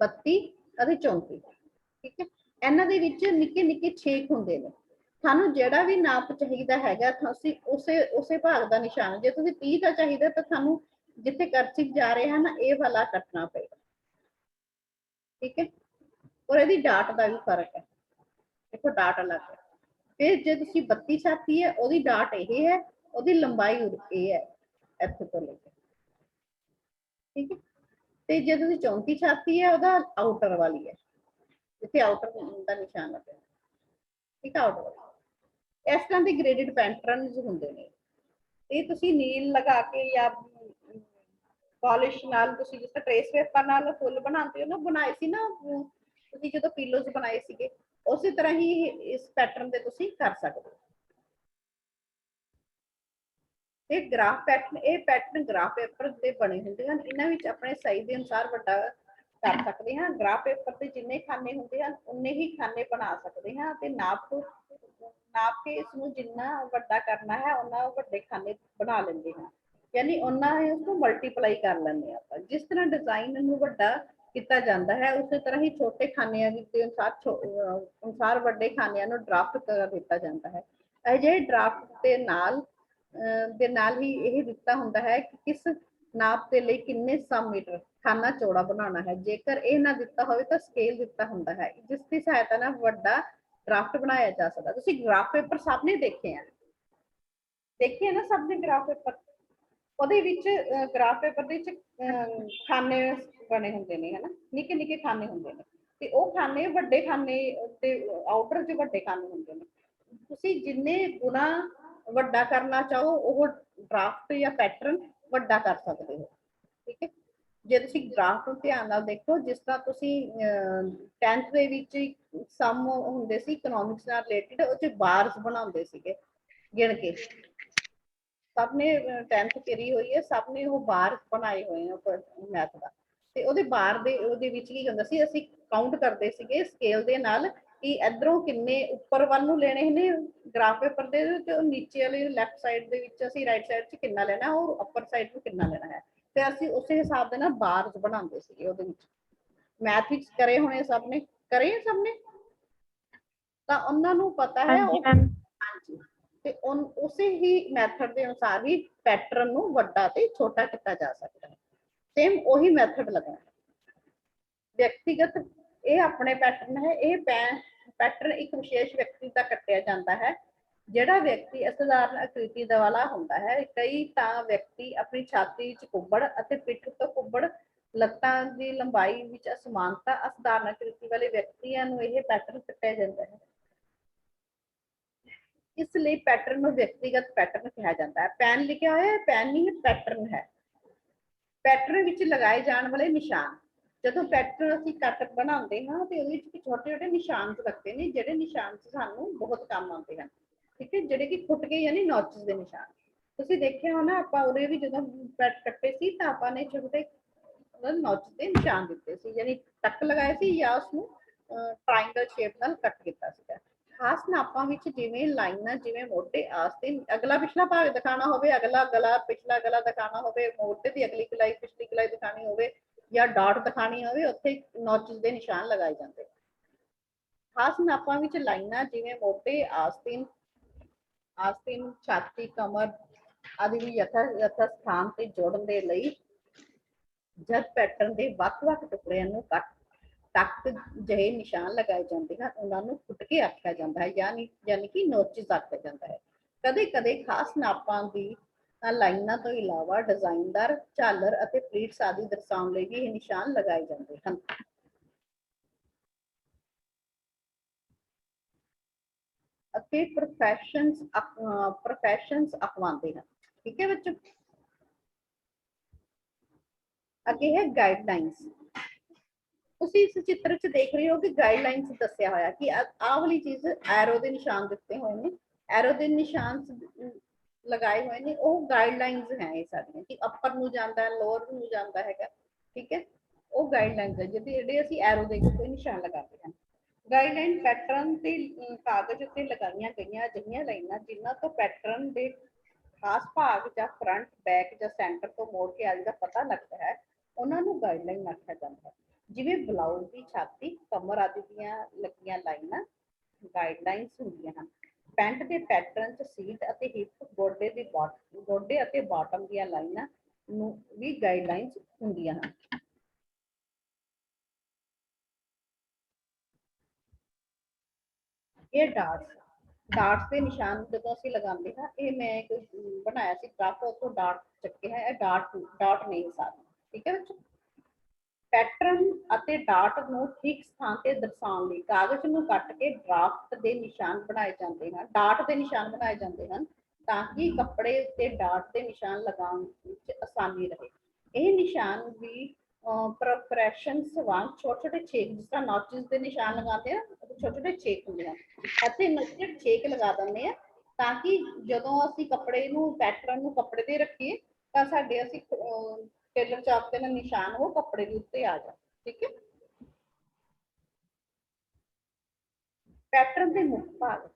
32 ਅਤੇ 34, ਠੀਕ ਹੈ। ਇਹਨਾਂ ਦੇ ਵਿੱਚ ਨਿੱਕੇ ਨਿੱਕੇ ਛੇਕ ਹੁੰਦੇ ਨੇ, ਤੁਹਾਨੂੰ ਜਿਹੜਾ ਵੀ ਨਾਪ ਚਾਹੀਦਾ ਹੈਗਾ ਤੁਸੀਂ ਉਸੇ ਭਾਗ ਦਾ ਨਿਸ਼ਾਨ, ਜੇ ਤੁਸੀਂ 30 ਦਾ ਚਾਹੀਦਾ ਤਾਂ ਤੁਹਾਨੂੰ ਜਿੱਥੇ ਕਰਚੀ ਜਾ ਰਹੇ ਹਨ ਇਹ ਵਾਲਾ ਕੱਟਣਾ ਪਏਗਾ, ਠੀਕ ਹੈ। ਔਰ ਇਹਦੀ ਡਾਟ ਦਾ ਵੀ ਫਰਕ ਹੈ, ਦੇਖੋ ਡਾਟ ਅਲੱਗ ਹੈ। ਫਿਰ ਜੇ ਤੁਸੀਂ 32 ਛਾਤੀ ਹੈ ਉਹਦੀ ਡਾਟ ਇਹ ਹੈ, ਉਹਦੀ ਲੰਬਾਈ ਇਹ ਹੈ ਇੱਥੇ ਤੋਂ ਲੈ ਕੇ, ਠੀਕ ਹੈ। ਤੇ ਜੇ ਤੁਸੀਂ 34 ਛਾਤੀ ਹੈ ਉਹਦਾ ਆਊਟਰ ਵਾਲੀ ਹੈ, ਜਿੱਥੇ ਆਊਟਰ ਦਾ ਨਿਸ਼ਾਨ ਲੱਗਿਆ, ਠੀਕ ਹੈ, ਆਊਟਰ ਵਾਲੀ। ਇਸ ਤਰ੍ਹਾਂ ਦੇ ਗ੍ਰੇਡਡ ਪੈਟਰਨਸ ਹੁੰਦੇ ਨੇ। ਇਹ ਤੁਸੀਂ ਨੀਲ ਲਗਾ ਕੇ ਜਾਂ ਪੋਲਿਸ਼ ਨਾਲ ਤੁਸੀਂ ਜਿਸ ਤਰ੍ਹਾਂ ਟ੍ਰੇਸ ਪੇਪਰ ਨਾਲ ਫੁੱਲ ਬਣਾਉਂਦੇ ਹੋ ਨਾ, ਬਣਾਏ ਸੀ ਨਾ ਤੁਸੀਂ ਜਦੋਂ ਪੀਲੋਜ਼ ਬਣਾਏ ਸੀਗੇ, ਉਸੇ ਤਰ੍ਹਾਂ ਹੀ ਇਸ ਪੈਟਰਨ ਦੇ ਤੁਸੀਂ ਕਰ ਸਕਦੇ ਹੋ। ਇਹ ਗ੍ਰਾਫ ਪੈਟਰਨ, ਇਹ ਪੈਟਰਨ ਗ੍ਰਾਫ ਪੇਪਰ ਦੇ ਬਣੇ ਹੁੰਦੇ ਹਨ। ਇਹਨਾਂ ਵਿੱਚ ਆਪਣੇ ਸਾਈਜ਼ ਦੇ ਅਨੁਸਾਰ ਵੱਡਾ ਕਰ ਸਕਦੇ ਹਾਂ। ਗ੍ਰਾਫ ਪੇਪਰ ਤੇ ਜਿੰਨੇ ਖਾਨੇ ਹੁੰਦੇ ਹਨ ਉਨੇ ਹੀ ਖਾਨੇ ਬਣਾ ਸਕਦੇ ਹਾਂ ਤੇ ਨਾਪ ਕੇ ਇਸ ਨੂੰ ਜਿੰਨਾ ਵੱਡਾ ਕਰਨਾ ਹੈ ਉਹਨਾਂ ਵੱਡੇ ਖਾਨੇ ਬਣਾ ਲੈਂਦੇ ਹਾਂ, ਯਾਨੀ ਉਹਨਾਂ ਉਸਨੂੰ ਮਲਟੀਪਲਾਈ ਕਰ ਲੈਂਦੇ ਆਪਾਂ। ਜਿਸ ਤਰ੍ਹਾਂ ਡਿਜ਼ਾਈਨ ਨੂੰ ਵੱਡਾ ਕੀਤਾ ਜਾਂਦਾ ਹੈ ਉਸੇ ਤਰ੍ਹਾਂ ਹੀ ਛੋਟੇ ਖਾਨਿਆਂ ਦੇ ਅਨੁਸਾਰ ਵੱਡੇ ਖਾਨਿਆਂ ਨੂੰ ਡਰਾਫਟ ਕਰ ਦਿੱਤਾ ਜਾਂਦਾ ਹੈ। ਅਜਿਹੇ ਡਰਾਫਟ ਦੇ ਨਾਲ ਹੀ ਇਹ ਦਿੱਤਾ ਹੁੰਦਾ ਹੈ ਕਿ ਕਿਸ ਨਾਪ ਦੇ ਲਈ ਕਿੰਨੇ ਸਮ ਮੀਟਰ ਖਾਨਾ ਚੌੜਾ ਬਣਾਉਣਾ ਹੈ। ਜੇਕਰ ਇਹ ਨਾ ਦਿੱਤਾ ਹੋਵੇ ਤਾਂ ਸਕੇਲ ਦਿੱਤਾ ਹੁੰਦਾ ਹੈ ਜਿਸ ਦੀ ਸਹਾਇਤਾ ਨਾਲ ਵੱਡਾ ਡਰਾਫਟ ਬਣਾਇਆ ਜਾ ਸਕਦਾ। ਤੁਸੀਂ ਗ੍ਰਾਫ ਪੇਪਰ ਸਭ ਨੇ ਦੇਖੇ ਆ ਨਾ, ਸਭ ਨੇ ਗ੍ਰਾਫ ਪੇਪਰ, ਉਹਦੇ ਵਿੱਚ ਗ੍ਰਾਫ ਪੇਪਰ ਦੇ ਵਿੱਚ ਖਾਨੇ ਬਣੇ ਹੁੰਦੇ ਨੇ, ਹਨਾ, ਨਿੱਕੇ ਨਿੱਕੇ ਖਾਨੇ ਹੁੰਦੇ ਨੇ। ਤੇ ਉਹ ਖਾਨੇ ਵੱਡੇ ਖਾਨੇ ਤੇ ਆਊਟਰ 'ਚ ਵੱਡੇ ਖਾਨੇ ਹੁੰਦੇ ਨੇ। ਤੁਸੀਂ ਜਿੰਨੇ ਗੁਣਾ ਵੱਡਾ ਕਰਨਾ ਚਾਹੋ ਉਹ ਡਰਾਫਟ ਜਾਂ ਪੈਟਰਨ ਵੱਡਾ ਕਰ ਸਕਦੇ ਹੋ। ਠੀਕ ਹੈ, ਜੇ ਤੁਸੀਂ ਡਰਾਫਟ ਨੂੰ ਧਿਆਨ ਨਾਲ ਦੇਖੋ, ਜਿਸ ਤਰ੍ਹਾਂ ਤੁਸੀਂ 10th ਦੇ ਵਿੱਚ ਸਮ ਹੁੰਦੇ ਸੀ ਇਕਨੋਮਿਕਸ ਨਾਲ ਰਿਲੇਟਡ, ਉਹ 'ਚ ਬਾਰਸ ਬਣਾਉਂਦੇ ਸੀਗੇ ਗਿਣ ਕੇ। ਸਭ ਨੇ 10th ਕਰੀ ਹੋਈ ਹੈ, ਸਭ ਨੇ ਉਹ ਬਾਰ ਬਣਾਏ ਹੋਏ ਆ ਮੈਥ ਦਾ। ਤੇ ਉਹਦੇ ਬਾਰ ਦੇ ਉਹਦੇ ਵਿੱਚ ਕੀ ਹੁੰਦਾ ਸੀ, ਅਸੀਂ ਕਾਊਂਟ ਕਰਦੇ ਸੀਗੇ ਸਕੇਲ ਦੇ ਨਾਲ ਕਿ ਇਧਰੋਂ ਕਿੰਨੇ ਉੱਪਰ ਵੱਲ ਨੂੰ ਲੈਣੇ ਨੇ ਗ੍ਰਾਫ ਪੇਪਰ ਦੇ, ਤੇ ਨੀਚੇ ਵਾਲੇ ਲੈਫਟ ਸਾਈਡ ਦੇ ਵਿੱਚ ਅਸੀਂ ਰਾਈਟ ਸਾਈਡ 'ਚ ਕਿੰਨਾ ਲੈਣਾ ਔਰ ਉੱਪਰ ਸਾਈਡ ਨੂੰ ਕਿੰਨਾ ਲੈਣਾ ਹੈ। ਤੇ ਅਸੀਂ ਉਸੇ ਹਿਸਾਬ ਦੇ ਨਾਲ ਬਾਰਸ ਬਣਾਉਂਦੇ ਸੀਗੇ ਉਹਦੇ ਵਿੱਚ। ਮੈਥ ਵਿੱਚ ਕਰੇ ਹੋਣੇ ਸਭ ਨੇ, ਕਰੇ ਸਭ ਨੇ, ਤਾਂ ਉਹਨਾਂ ਨੂੰ ਪਤਾ ਹੈ ਉਹ। ਹਾਂਜੀ, ਤੇ ਉਸੇ ਹੀ ਮੈਥਡ ਦੇ ਅਨੁਸਾਰ ਹੀ ਪੈਟਰਨ ਨੂੰ ਵੱਡਾ ਤੇ ਛੋਟਾ ਕੀਤਾ ਜਾ ਸਕਦਾ ਹੈ। ਸੇਮ ਉਹੀ ਮੈਥਡ ਲੱਗਣਾ ਹੈ। ਵਿਅਕਤੀਗਤ ਇਹ ਆਪਣੇ ਪੈਟਰਨ ਹੈ, ਇਹ ਪੈਟਰਨ ਇੱਕ ਵਿਸ਼ੇਸ਼ ਵਿਅਕਤੀ ਦਾ ਕੱਟਿਆ ਜਾਂਦਾ ਹੈ। ਜਿਹੜਾ ਵਿਅਕਤੀ ਅਸਾਧਾਰਨ ਆਕ੍ਰਿਤੀ ਦਾ ਵਾਲਾ ਹੁੰਦਾ ਹੈ, ਕਈ ਤਾਂ ਵਿਅਕਤੀ ਆਪਣੀ ਛਾਤੀ ਵਿੱਚ ਕੁੱਬੜ ਅਤੇ ਪਿੱਠ ਤੋਂ ਕੁੱਬੜ, ਲੱਤਾਂ ਦੀ ਲੰਬਾਈ ਵਿੱਚ ਅਸਮਾਨਤਾ, ਅਸਾਧਾਰਨ ਆਕ੍ਰਿਤੀ ਵਾਲੇ ਵਿਅਕਤੀਆਂ ਨੂੰ ਇਹ ਪੈਟਰਨ ਕੱਟਿਆ ਜਾਂਦਾ ਹੈ। ਇਸ ਲਈ ਪੈਟਰਨ ਨੂੰ ਵਿਅਕਤੀਗਤ ਪੈਟਰਨ ਕਿਹਾ ਜਾਂਦਾ ਹੈ। ਪੈਨ ਲਿਖਿਆ ਹੋਇਆ ਹੈ, ਪੈਨ ਨਹੀਂ ਪੈਟਰਨ ਹੈ। ਪੈਟਰਨ ਵਿੱਚ ਲਗਾਏ ਜਾਣ ਵਾਲੇ ਨਿਸ਼ਾਨ, ਜਦੋਂ ਪੈਟਰਨ ਅਸੀਂ ਕੱਟ ਬਣਾਉਂਦੇ ਹਾਂ ਤੇ ਉਹਦੇ ਵਿੱਚ ਛੋਟੇ ਛੋਟੇ ਨਿਸ਼ਾਨ ਲੱਗਦੇ ਨੇ, ਜਿਹੜੇ ਨਿਸ਼ਾਨ ਸਾਨੂੰ ਬਹੁਤ ਕੰਮ ਆਉਂਦੇ ਹਨ। ਠੀਕ ਹੈ, ਜਿਹੜੇ ਕਿ ਫੁੱਟ ਗਏ ਯਾਨੀ ਨੌਚਸ ਦੇ ਨਿਸ਼ਾਨ। ਤੁਸੀਂ ਦੇਖਿਆ ਹੋਣਾ ਆਪਾਂ ਉਹਦੇ ਵੀ ਜਦੋਂ ਪੈਟ ਕੱਟੇ ਸੀ ਤਾਂ ਆਪਾਂ ਨੇ ਛੋਟੇ ਨੌਚ ਦੇ ਨਿਸ਼ਾਨ ਦਿੱਤੇ ਸੀ, ਯਾਨੀ ਟੱਕ ਲਗਾਏ ਸੀ ਜਾਂ ਉਸਨੂੰ ਟ੍ਰਾਇੰਗਲ ਸ਼ੇਪ ਨਾਲ ਕੱਟ ਕੀਤਾ ਸੀਗਾ। ਖਾਸ ਨਾਪਾਂ ਵਿੱਚ ਜਿਵੇਂ ਲਾਈਨਾਂ, ਜਿਵੇਂ ਮੋਢੇ, ਆਸਤੀਨ, ਅਗਲਾ ਪਿਛਲਾ ਭਾਗ ਦਿਖਾਣਾ ਹੋਵੇ, ਅਗਲਾ ਗਲਾ ਪਿਛਲਾ ਗਲਾ ਦਿਖਾਣਾ ਹੋਵੇ, ਮੋਢੇ ਦੀ ਅਗਲੀ ਕਲਾਈ ਪਿਛਲੀ ਕਲਾਈ ਦਿਖਾਣੀ ਹੋਵੇ ਜਾਂ ਡਾਟ ਦਿਖਾਣੀ ਹੋਵੇ, ਉੱਥੇ ਨੌਚਸ ਦੇ ਨਿਸ਼ਾਨ ਲਗਾਏ ਜਾਂਦੇ। ਖਾਸ ਨਾਪਾਂ ਵਿੱਚ ਲਾਈਨਾਂ ਜਿਵੇਂ ਮੋਢੇ, ਆਸਤੀਨ, ਛਾਤੀ, ਕਮਰ ਆਦਿ ਵੀ ਯਥਾ ਸਥਾਨ ਤੇ ਜੋੜਨ ਦੇ ਲਈ ਜਦ ਪੈਟਰਨ ਦੇ ਵੱਖ-ਵੱਖ ਟੁਕੜਿਆਂ ਨੂੰ ਟੱਕ ਜਿਹੇ ਨਿਸ਼ਾਨ ਲਗਾਏ ਜਾਂਦੇ ਹਨ, ਉਹਨਾਂ ਨੂੰ ਫੁਟਕੇ ਆਖਿਆ ਜਾਂਦਾ ਹੈ, ਯਾਨੀ ਕਿ ਨੋਚਸ ਆਖਿਆ ਜਾਂਦਾ ਹੈ। ਕਦੇ-ਕਦੇ ਖਾਸ ਨਾਪਾਂ ਦੀ ਲਾਈਨਾਂ ਤੋਂ ਇਲਾਵਾ ਡਿਜ਼ਾਈਨਦਾਰ ਝਾਲਰ ਅਤੇ ਪਲੀਟਸ ਆਦਿ ਦਰਸਾਉਣ ਲਈ ਵੀ ਇਹ ਨਿਸ਼ਾਨ ਲਗਾਏ ਜਾਂਦੇ ਹਨ। ਅਤੇ ਪ੍ਰੋਫੈਸ਼ਨਸ ਅਖਵਾਉਂਦੇ ਹਨ। ਠੀਕ ਹੈ ਬੱਚੋ, ਅੱਗੇ ਹੈ ਗਾਈਡਲਾਈਨਸ। ਤੁਸੀਂ ਇਸ ਚਿੱਤਰ 'ਚ ਦੇਖ ਰਹੇ ਹੋ ਕਿ ਗਾਈਡਲਾਈਨਸ ਦੱਸਿਆ ਹੋਇਆ ਕਿ ਆਹ ਵਾਲੀ ਚੀਜ਼ ਐਰੋ ਦੇ ਨਿਸ਼ਾਨ ਦਿੱਤੇ ਹੋਏ ਨੇ, ਐਰੋ ਦੇ ਨਿਸ਼ਾਨ ਲਗਾਏ ਹੋਏ ਨੇ, ਉਹ ਗਾਈਡਲਾਈਨਸ ਹੈ ਇਹ ਸਾਡੀਆਂ, ਕਿ ਅੱਪਰ ਨੂੰ ਜਾਂਦਾ ਹੈ, ਲੋਅਰ ਨੂੰ ਜਾਂਦਾ ਹੈਗਾ। ਠੀਕ ਹੈ, ਉਹ ਗਾਈਡਲਾਈਨਸ ਹੈ ਜਿਹੜੇ ਅਸੀਂ ਐਰੋ ਦੇ ਕੇ ਕੋਈ ਨਿਸ਼ਾਨ ਲਗਾਉਂਦੇ ਹਾਂ। ਗਾਈਡਲਾਈਨ ਪੈਟਰਨ ਤੇ ਕਾਗਜ਼ ਉੱਤੇ ਲਗਾਈਆਂ ਗਈਆਂ ਅਜਿਹੀਆਂ ਲਾਈਨਾਂ ਜਿਨ੍ਹਾਂ ਤੋਂ ਪੈਟਰਨ ਦੇ ਖਾਸ ਭਾਗ ਜਾਂ ਫਰੰਟ, ਬੈਕ ਜਾਂ ਸੈਂਟਰ ਤੋਂ ਮੋੜ ਕੇ ਆਦਿ ਦਾ ਪਤਾ ਲੱਗਦਾ ਹੈ, ਉਹਨਾਂ ਨੂੰ ਗਾਈਡਲਾਈਨ ਆਖਿਆ ਜਾਂਦਾ ਹੈ। ਜਿਵੇਂ ਬਲਾਊਜ਼ ਦੀ ਛਾਤੀ, ਕਮਰ ਆਦਿ ਦੀਆਂ ਲੱਗੀਆਂ ਲਾਈਨਾਂ ਗਾਈਡਲਾਈਨਸ ਹੁੰਦੀਆਂ ਹਨ। ਪੈਂਟ ਦੇ ਪੈਟਰਨ 'ਚ ਸੀਟ ਅਤੇ ਹਿਪ, ਗੋਡੇ ਅਤੇ ਬਾਟਮ ਦੀਆਂ ਲਾਈਨਾਂ ਨੂੰ ਵੀ ਗਾਈਡਲਾਈਨਸ ਹੁੰਦੀਆਂ ਹਨ। ਇਹ ਡਾਟਸ ਦੇ ਨਿਸ਼ਾਨ ਜਦੋਂ ਅਸੀਂ ਲਗਾਉਂਦੇ ਹਾਂ, ਇਹ ਮੈਂ ਕੋਈ ਬਣਾਇਆ ਸੀ ਗ੍ਰਾਫ, ਉੱਥੋਂ ਡਾਟ ਚੱਕੇ ਹੈ, ਇਹ ਡਾਟ ਨਹੀਂ ਸਾਰੇ। ਠੀਕ ਹੈ ਬੱਚੋ, ਪੈਟਰਨ ਅਤੇ ਡਾਟ ਨੂੰ ਠੀਕ ਸਥਾਨ ਤੇ ਦਰਸਾਉਣ ਲਈ ਕਾਗਜ਼ ਨੂੰ ਕੱਟ ਕੇ ਡਰਾਫਟ ਦੇ ਨਿਸ਼ਾਨ ਬਣਾਏ ਜਾਂਦੇ ਹਨ, ਡਾਟ ਦੇ ਨਿਸ਼ਾਨ ਬਣਾਏ ਜਾਂਦੇ ਹਨ, ਤਾਂ ਕਿ ਕੱਪੜੇ ਉੱਤੇ ਡਾਟ ਦੇ ਨਿਸ਼ਾਨ ਲਗਾਉਣ ਵਿੱਚ ਆਸਾਨੀ ਰਹੇ। ਇਹ ਨਿਸ਼ਾਨ ਵੀ ਪ੍ਰੋਪਰੈਸ਼ਨਸ ਵਾਂਗ ਛੋਟੇ-ਛੋਟੇ ਛੇਕ, ਜਿਸ ਤਰ੍ਹਾਂ ਨੌਚਸ ਦੇ ਨਿਸ਼ਾਨ ਲਗਾਉਂਦੇ ਆ, ਛੋਟੇ-ਛੋਟੇ ਛੇਕ ਹੁੰਦੇ ਹਨ। ਅਤੇ ਨੁਕਤੇ ਛੇਕ ਲਗਾ ਦਿੰਦੇ ਆ ਤਾਂ ਕਿ ਜਦੋਂ ਅਸੀਂ ਕੱਪੜੇ ਨੂੰ, ਪੈਟਰਨ ਨੂੰ ਕੱਪੜੇ ਤੇ ਰੱਖੀਏ ਤਾਂ ਸਾਡੇ ਅਸੀਂ ਟੇਲਰ ਚਾਕ ਦੇ ਨਿਸ਼ਾਨ ਉਹ ਕੱਪੜੇ ਦੇ ਉੱਤੇ ਆ ਜਾਣ। ਠੀਕ ਹੈ, ਪੈਟਰਨ ਦੇ ਮੁੱਖ ਭਾਗ,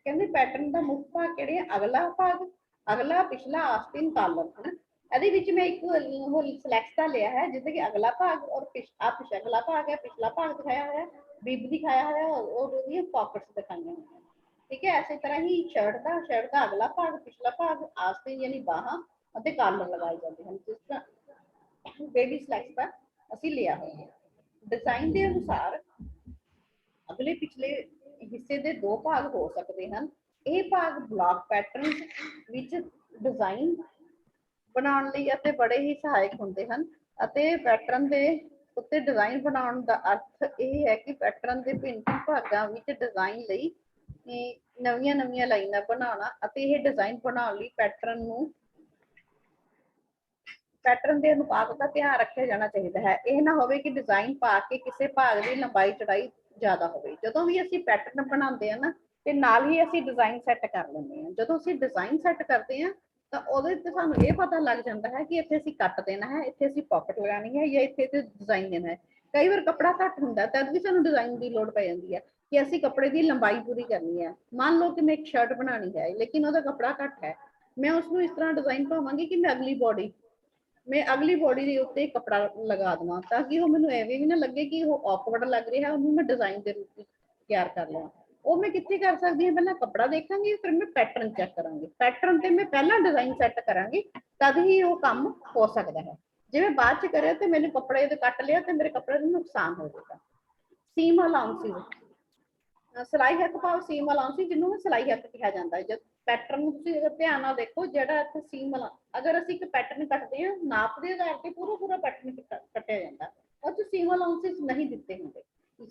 ਕਹਿੰਦੇ ਪੈਟਰਨ ਦਾ ਮੁੱਖ ਭਾਗ ਕਿਹੜੇ ਆ? ਅਗਲਾ ਭਾਗ, ਅਗਲਾ, ਪਿਛਲਾ, ਆਸਤੀਨ, ਕਾਲਰ। ਹਨਾ, ਇਹਦੇ ਵਿੱਚ ਮੈਂ ਇੱਕ ਸਿਲੈਕਟ ਲਿਆ ਹੈ ਜਿਹਦੇ ਕਿ ਅਗਲਾ ਭਾਗ ਔਰ ਅਗਲਾ ਭਾਗ ਹੈ, ਪਿਛਲਾ ਭਾਗ ਦਿਖਾਇਆ ਹੋਇਆ, ਬਿਬ ਦਿਖਾਇਆ ਹੋਇਆ ਔਰ ਉਹਦੀਆਂ ਪਾਕਟਸ ਦਿਖਾਈਆਂ ਹੋਈਆਂ। ਠੀਕ ਹੈ, ਇਸੇ ਤਰ੍ਹਾਂ ਹੀ ਸ਼ਰਟ ਦਾ ਅਗਲਾ ਭਾਗ, ਪਿਛਲਾ ਭਾਗ, ਆਸਤੀਨ ਯਾਨੀ ਬਾਹਾਂ ਅਤੇ ਕਾਲਰ ਲਗਾਏ ਜਾਂਦੇ ਹਨ। ਜਿਸ ਤਰ੍ਹਾਂ ਬੇਬੀ ਸਿਲੈਕਟ ਦਾ ਅਸੀਂ ਲਿਆ ਹੋਇਆ। ਡਿਜ਼ਾਈਨ ਦੇ ਅਨੁਸਾਰ ਅਗਲੇ ਪਿਛਲੇ ਹਿੱਸੇ ਦੇ ਦੋ ਭਾਗ ਹੋ ਸਕਦੇ ਹਨ। ਇਹ ਭਾਗ ਬਲਾਕ ਪੈਟਰਨ ਵਿੱਚ ਡਿਜ਼ਾਈਨ ਬਣਾਉਣ ਲਈ ਅਤੇ ਬੜੇ ਹੀ ਸਹਾਇਕ ਹੁੰਦੇ ਹਨ ਅਤੇ ਪੈਟਰਨ ਦੇ ਉੱਤੇ ਡਿਜ਼ਾਈਨ ਬਣਾਉਣ ਦਾ ਅਰਥ ਇਹ ਹੈ ਕਿ ਪੈਟਰਨ ਦੇ ਭਿੰਨ ਭਾਗਾਂ ਵਿੱਚ ਡਿਜ਼ਾਈਨ ਲਈ ਨਵੀਆਂ ਲਾਈਨਾਂ ਬਣਾਉਣਾ ਅਤੇ ਇਹ ਡਿਜ਼ਾਈਨ ਬਣਾਉਣ ਲਈ ਪੈਟਰਨ ਦੇ ਅਨੁਪਾਤ ਦਾ ਧਿਆਨ ਰੱਖਿਆ ਜਾਣਾ ਚਾਹੀਦਾ ਹੈ। ਇਹ ਨਾ ਹੋਵੇ ਕਿ ਡਿਜ਼ਾਈਨ ਪਾ ਕੇ ਕਿਸੇ ਭਾਗ ਦੀ ਲੰਬਾਈ ਚੌੜਾਈ ਜ਼ਿਆਦਾ ਹੋਵੇ। ਜਦੋਂ ਵੀ ਅਸੀਂ ਪੈਟਰਨ ਬਣਾਉਂਦੇ ਆ ਨਾ ਤੇ ਨਾਲ ਹੀ ਅਸੀਂ ਡਿਜ਼ਾਈਨ ਸੈੱਟ ਕਰ ਲੈਂਦੇ ਹਾਂ। ਜਦੋਂ ਅਸੀਂ ਡਿਜ਼ਾਈਨ ਸੈੱਟ ਕਰਦੇ ਹਾਂ ਤਾਂ ਉਹਦੇ ਤੇ ਸਾਨੂੰ ਇਹ ਪਤਾ ਲੱਗ ਜਾਂਦਾ ਹੈ ਕਿ ਇੱਥੇ ਅਸੀਂ ਕੱਟ ਦੇਣਾ ਹੈ, ਇੱਥੇ ਅਸੀਂ ਪਾਕਟ ਲਗਾਉਣੀ ਹੈ ਜਾਂ ਇੱਥੇ ਤੇ ਡਿਜ਼ਾਈਨ ਦੇਣਾ ਹੈ। ਕਈ ਵਾਰ ਕੱਪੜਾ ਘੱਟ ਹੁੰਦਾ ਤਦ ਵੀ ਸਾਨੂੰ ਡਿਜ਼ਾਈਨ ਦੀ ਲੋੜ ਪੈ ਜਾਂਦੀ ਹੈ ਕਿ ਅਸੀਂ ਕੱਪੜੇ ਦੀ ਲੰਬਾਈ ਪੂਰੀ ਕਰਨੀ ਹੈ। ਮੰਨ ਲਓ ਕਿ ਮੈਂ ਇੱਕ ਸ਼ਰਟ ਬਣਾਉਣੀ ਹੈ ਲੇਕਿਨ ਉਹਦਾ ਕੱਪੜਾ ਘੱਟ ਹੈ, ਮੈਂ ਉਸਨੂੰ ਇਸ ਤਰ੍ਹਾਂ ਡਿਜ਼ਾਈਨ ਪਾਵਾਂਗੀ ਕਿ ਮੈਂ ਅਗਲੀ ਬੋਡੀ ਦੇ ਉੱਤੇ ਕੱਪੜਾ ਲਗਾ ਦੇਵਾਂ ਤਾਂ ਕਿ ਉਹ ਮੈਨੂੰ ਐਵੇਂ ਵੀ ਨਾ ਲੱਗੇ ਕਿ ਉਹ ਔਕਵਰਡ ਲੱਗ ਰਿਹਾ, ਉਹਨੂੰ ਮੈਂ ਡਿਜ਼ਾਈਨ ਦੇ ਰੂਪ ਵਿੱਚ ਤਿਆਰ ਕਰ ਲਵਾਂ। ਉਹ ਮੈਂ ਕਿੱਥੇ ਕਰ ਸਕਦੀ ਹਾਂ, ਪਹਿਲਾਂ ਕੱਪੜਾ ਦੇਖਾਂਗੀ ਫਿਰ ਮੈਂ ਪੈਟਰਨ ਚੈੱਕ ਕਰਾਂਗੀ। ਪੈਟਰਨ ਤੇ ਮੈਂ ਪਹਿਲਾਂ ਡਿਜ਼ਾਈਨ ਸੈੱਟ ਕਰਾਂਗੀ ਤਦ ਹੀ ਉਹ ਕੰਮ ਹੋ ਸਕਦਾ ਹੈ। ਜਿਵੇਂ ਬਾਅਦ ਚ ਕਰਿਆ ਤੇ ਮੈਨੂੰ ਕੱਪੜੇ ਦੇ ਕੱਟ ਲਿਆ ਤੇ ਮੇਰੇ ਕੱਪੜੇ ਨੂੰ ਨੁਕਸਾਨ ਹੋ ਜਾਏਗਾ। ਸੀਮ ਅਲਾਉਂਸਿਸ, ਸਿਲਾਈ ਹੱਕ ਭਾਵ ਸੀਮ ਅਲਾਉਂਸਿਸ ਜਿਹਨੂੰ ਸਿਲਾਈ ਹੱਕ ਕਿਹਾ ਜਾਂਦਾ ਹੈ। ਜਦ ਪੈਟਰਨ ਨੂੰ ਤੁਸੀਂ ਧਿਆਨ ਨਾਲ ਦੇਖੋ, ਜਿਹੜਾ ਇੱਥੇ ਸੀਮ ਅਗਰ ਅਸੀਂ ਇੱਕ ਪੈਟਰਨ ਕੱਟਦੇ ਹਾਂ ਨਾਪ ਦੇ ਆਧਾਰ ਤੇ ਪੂਰਾ ਪੈਟਰਨ ਕੱਟਿਆ ਜਾਂਦਾ, ਉਹ ਚ ਸੀਮ ਅਲਾਉਂਸਿਸ ਨਹੀਂ ਦਿੱਤੇ ਹੁੰਦੇ।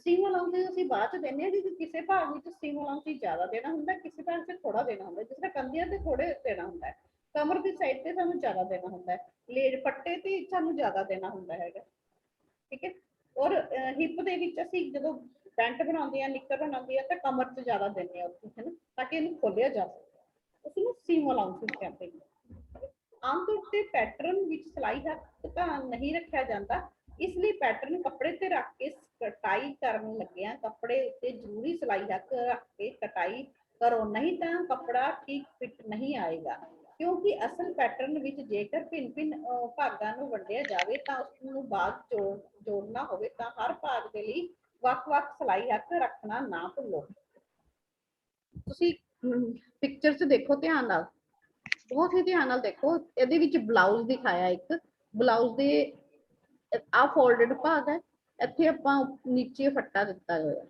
ਸੀਮ ਅਲਾਉਂਸਿਸ ਅਸੀਂ ਬਾਅਦ ਚ ਦਿੰਦੇ ਹਾਂ ਕਿ ਕਿਸੇ ਭਾਗ ਵਿੱਚ ਸੀਮ ਅਲਾਉਂਸਿਸ ਜ਼ਿਆਦਾ ਦੇਣਾ ਹੁੰਦਾ, ਕਿਸੇ ਭਾਗ ਚ ਥੋੜਾ ਦੇਣਾ ਹੁੰਦਾ। ਜਿਸ ਤਰ੍ਹਾਂ ਕੰਧਿਆਂ ਤੇ ਥੋੜੇ ਦੇਣਾ ਹੁੰਦਾ ਹੈ, ਕਮਰ ਦੀ ਸਾਈਡ ਤੇ ਸਾਨੂੰ ਜ਼ਿਆਦਾ ਦੇਣਾ ਹੁੰਦਾ ਹੈ, ਲੇਟ ਪੱਟੇ ਤੇ ਸਾਨੂੰ ਜ਼ਿਆਦਾ ਦੇਣਾ ਹੁੰਦਾ ਹੈਗਾ। ਠੀਕ ਹੈ। ਔਰ ਹਿੱਪ ਦੇ ਵਿੱਚ ਅਸੀਂ ਜਦੋਂ ਪੈਂਟ ਬਣਾਉਂਦੇ ਆ, ਨਿੱਕਰ ਬਣਾਉਂਦੇ ਆ ਤਾਂ ਕਮਰ 'ਚ ਜ਼ਿਆਦਾ ਦਿੰਦੇ ਆ ਉੱਥੇ, ਹੈ ਨਾ, ਤਾਂ ਕਿ ਇਹਨੂੰ ਖੋਲਿਆ ਜਾ ਸਕੇ। ਉਸਨੂੰ ਸੀਮ ਅਲਾਉਂਸਿਸ ਕਹਿੰਦੇ ਨੇ। ਆਮ ਤੌਰ ਤੇ ਪੈਟਰਨ ਵਿੱਚ ਸਿਲਾਈ ਹੱਥ ਤਾਂ ਨਹੀਂ ਰੱਖਿਆ ਜਾਂਦਾ, ਇਸ ਲਈ ਪੈਟਰਨ ਕੱਪੜੇ ਤੇ ਰੱਖ ਕੇ ਕਟਾਈ ਕਰਨ ਲੱਗਿਆ ਕੱਪੜੇ ਉੱਤੇ ਜ਼ਰੂਰੀ ਸਿਲਾਈ ਹੱਥ ਰੱਖ ਕੇ ਕਟਾਈ ਕਰੋ, ਨਹੀਂ ਤਾਂ ਕੱਪੜਾ ਠੀਕ ਫਿੱਟ ਨਹੀਂ ਆਏਗਾ। ਕਿਉਂਕਿ ਅਸਲ ਪੈਟਰਨ ਵਿੱਚ ਜੇਕਰ ਭਿੰਨ ਭਾਗਾਂ ਨੂੰ ਵੰਡਿਆ ਜਾਵੇ ਤਾਂ ਉਸ ਨੂੰ ਬਾਅਦ ਜੋੜਨਾ ਹੋਵੇ ਤਾਂ ਹਰ ਭਾਗ ਦੇ ਲਈ ਵੱਖ-ਵੱਖ ਸਿਲਾਈ ਹੱਥ ਰੱਖਣਾ ਨਾ ਭੁੱਲੋ। ਤੁਸੀਂ ਪਿਕਚਰ 'ਚ ਦੇਖੋ ਧਿਆਨ ਨਾਲ, ਬਹੁਤ ਹੀ ਧਿਆਨ ਨਾਲ ਦੇਖੋ। ਇਹਦੇ ਵਿੱਚ ਬਲਾਊਜ਼ ਦਿਖਾਇਆ, ਇੱਕ ਬਲਾਊਜ਼ ਦੇ ਆ ਫੋਲਡਡ ਭਾਗ ਹੈ, ਇੱਥੇ ਆਪਾਂ ਨੀਚੇ ਫੱਟਾ ਦਿੱਤਾ ਹੋਇਆ।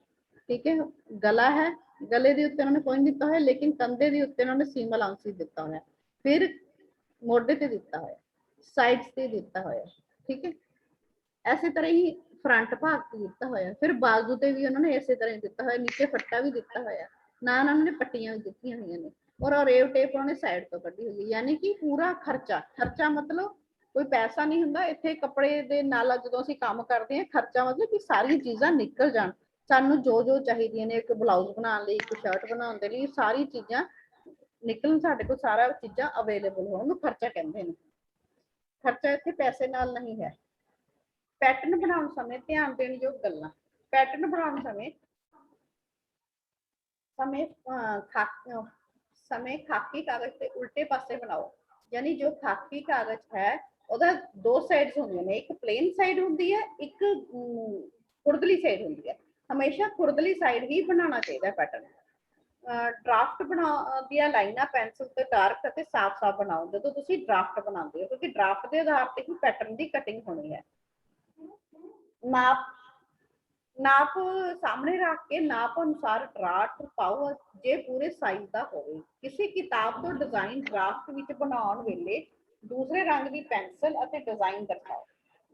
ਠੀਕ ਹੈ। ਗਲਾ ਹੈ, ਗਲੇ ਦੇ ਉੱਤੇ ਉਹਨਾਂ ਨੇ ਕੋਈ ਨਹੀਂ ਦਿੱਤਾ ਹੋਇਆ, ਲੇਕਿਨ ਕੰਧੇ ਦੇ ਉੱਤੇ ਉਹਨਾਂ ਨੇ ਸੀਮ ਅਲਾਉਂਸਿਸ ਦਿੱਤਾ ਹੋਇਆ। ਫਿਰ ਮੋਢੇ ਤੇ ਦਿੱਤਾ ਹੋਇਆ, ਸਾਈਡਸ ਤੇ ਦਿੱਤਾ ਹੋਇਆ। ਠੀਕ ਹੈ। ਐਸੇ ਤਰ੍ਹਾਂ ਹੀ ਫਰੰਟ ਭਾਗ ਤੇ ਦਿੱਤਾ ਹੋਇਆ, ਫਿਰ ਬਾਜ਼ੂ ਤੇ ਵੀ ਉਹਨਾਂ ਨੇ ਇਸੇ ਤਰ੍ਹਾਂ ਹੀ ਦਿੱਤਾ ਹੋਇਆ, ਨੀਚੇ ਫੱਟਾ ਵੀ ਦਿੱਤਾ ਹੋਇਆ, ਨਾਲ ਉਹਨਾਂ ਨੇ ਪੱਟੀਆਂ ਵੀ ਦਿੱਤੀਆਂ ਹੋਈਆਂ ਨੇ, ਔਰ ਰੇਵ ਟੇਪ ਉਹਨਾਂ ਨੇ ਸਾਈਡ ਤੋਂ ਕੱਢੀ ਹੋਈ ਹੈ। ਯਾਨੀ ਕਿ ਪੂਰਾ ਖਰਚਾ ਮਤਲਬ ਕੋਈ ਪੈਸਾ ਨਹੀਂ ਹੁੰਦਾ ਇੱਥੇ। ਕੱਪੜੇ ਦੇ ਨਾਲ ਜਦੋਂ ਅਸੀਂ ਕੰਮ ਕਰਦੇ ਹਾਂ, ਖਰਚਾ ਮਤਲਬ ਕਿ ਸਾਰੀਆਂ ਚੀਜ਼ਾਂ ਨਿਕਲ ਜਾਣ, ਸਾਨੂੰ ਜੋ ਚਾਹੀਦੀਆਂ ਨੇ, ਇੱਕ ਬਲਾਊਜ਼ ਬਣਾਉਣ ਲਈ, ਇੱਕ ਸ਼ਰਟ ਬਣਾਉਣ ਦੇ ਲਈ, ਸਾਰੀ ਚੀਜ਼ਾਂ ਨਿਕਲਣ, ਸਾਡੇ ਕੋਲ ਸਾਰਾ ਚੀਜ਼ਾਂ ਅਵੇਲੇਬਲ ਹੋਣ, ਉਹਨੂੰ ਖਰਚਾ ਕਹਿੰਦੇ ਨੇ। ਖਰਚਾ ਇੱਥੇ ਪੈਸੇ ਨਾਲ ਨਹੀਂ ਹੈ। ਪੈਟਰਨ ਬਣਾਉਣ ਸਮੇਂ ਧਿਆਨ ਦੇਣ ਯੋਗ ਗੱਲਾਂ। ਪੈਟਰਨ ਬਣਾਉਣ ਸਮੇਂ ਖਾਕੀ ਕਾਗਜ਼ ਤੇ ਉਲਟੇ ਪਾਸੇ ਬਣਾਓ। ਯਾਨੀ ਜੋ ਖਾਕੀ ਕਾਗਜ਼ ਹੈ ਉਹਦਾ ਦੋ ਸਾਈਡਸ ਹੁੰਦੀਆਂ ਨੇ, ਇੱਕ ਪਲੇਨ ਸਾਈਡ ਹੁੰਦੀ ਹੈ, ਇੱਕ ਖੁਰਦਲੀ ਸਾਈਡ ਹੁੰਦੀ ਹੈ। ਹਮੇਸ਼ਾ ਖੁਰਦਲੀ ਸਾਈਡ ਹੀ ਬਣਾਉਣਾ ਚਾਹੀਦਾ ਪੈਟਰਨ। ਡਰਾਫਟ ਦੀਆਂ ਲਾਈਨਾਂ ਪੈਨਸਿਲ ਤੇ ਡਾਰਕ ਅਤੇ ਸਾਫ਼ ਬਣਾਓ ਜਦੋਂ ਤੁਸੀਂ ਡਰਾਫਟ ਬਣਾਉਂਦੇ ਹੋ, ਕਿਉਂਕਿ ਡਰਾਫਟ ਦੇ ਆਧਾਰ ਤੇ ਹੀ ਪੈਟਰਨ ਦੀ ਕਟਿੰਗ ਹੋਣੀ ਹੈ। ਨਾਪ ਸਾਹਮਣੇ ਰੱਖ ਕੇ ਨਾਪ ਅਨੁਸਾਰ ਡਰਾਫਟ ਪਾਓ ਜੇ ਪੂਰੇ ਸਾਈਜ਼ ਦਾ ਹੋਵੇ। ਕਿਸੇ ਕਿਤਾਬ ਤੋਂ ਡਿਜ਼ਾਈਨ ਡਰਾਫਟ ਵਿੱਚ ਬਣਾਉਣ ਵੇਲੇ ਦੂਸਰੇ ਰੰਗ ਦੀ ਪੈਨਸਿਲ ਅਤੇ ਡਿਜ਼ਾਈਨ ਦਰਸਾਓ।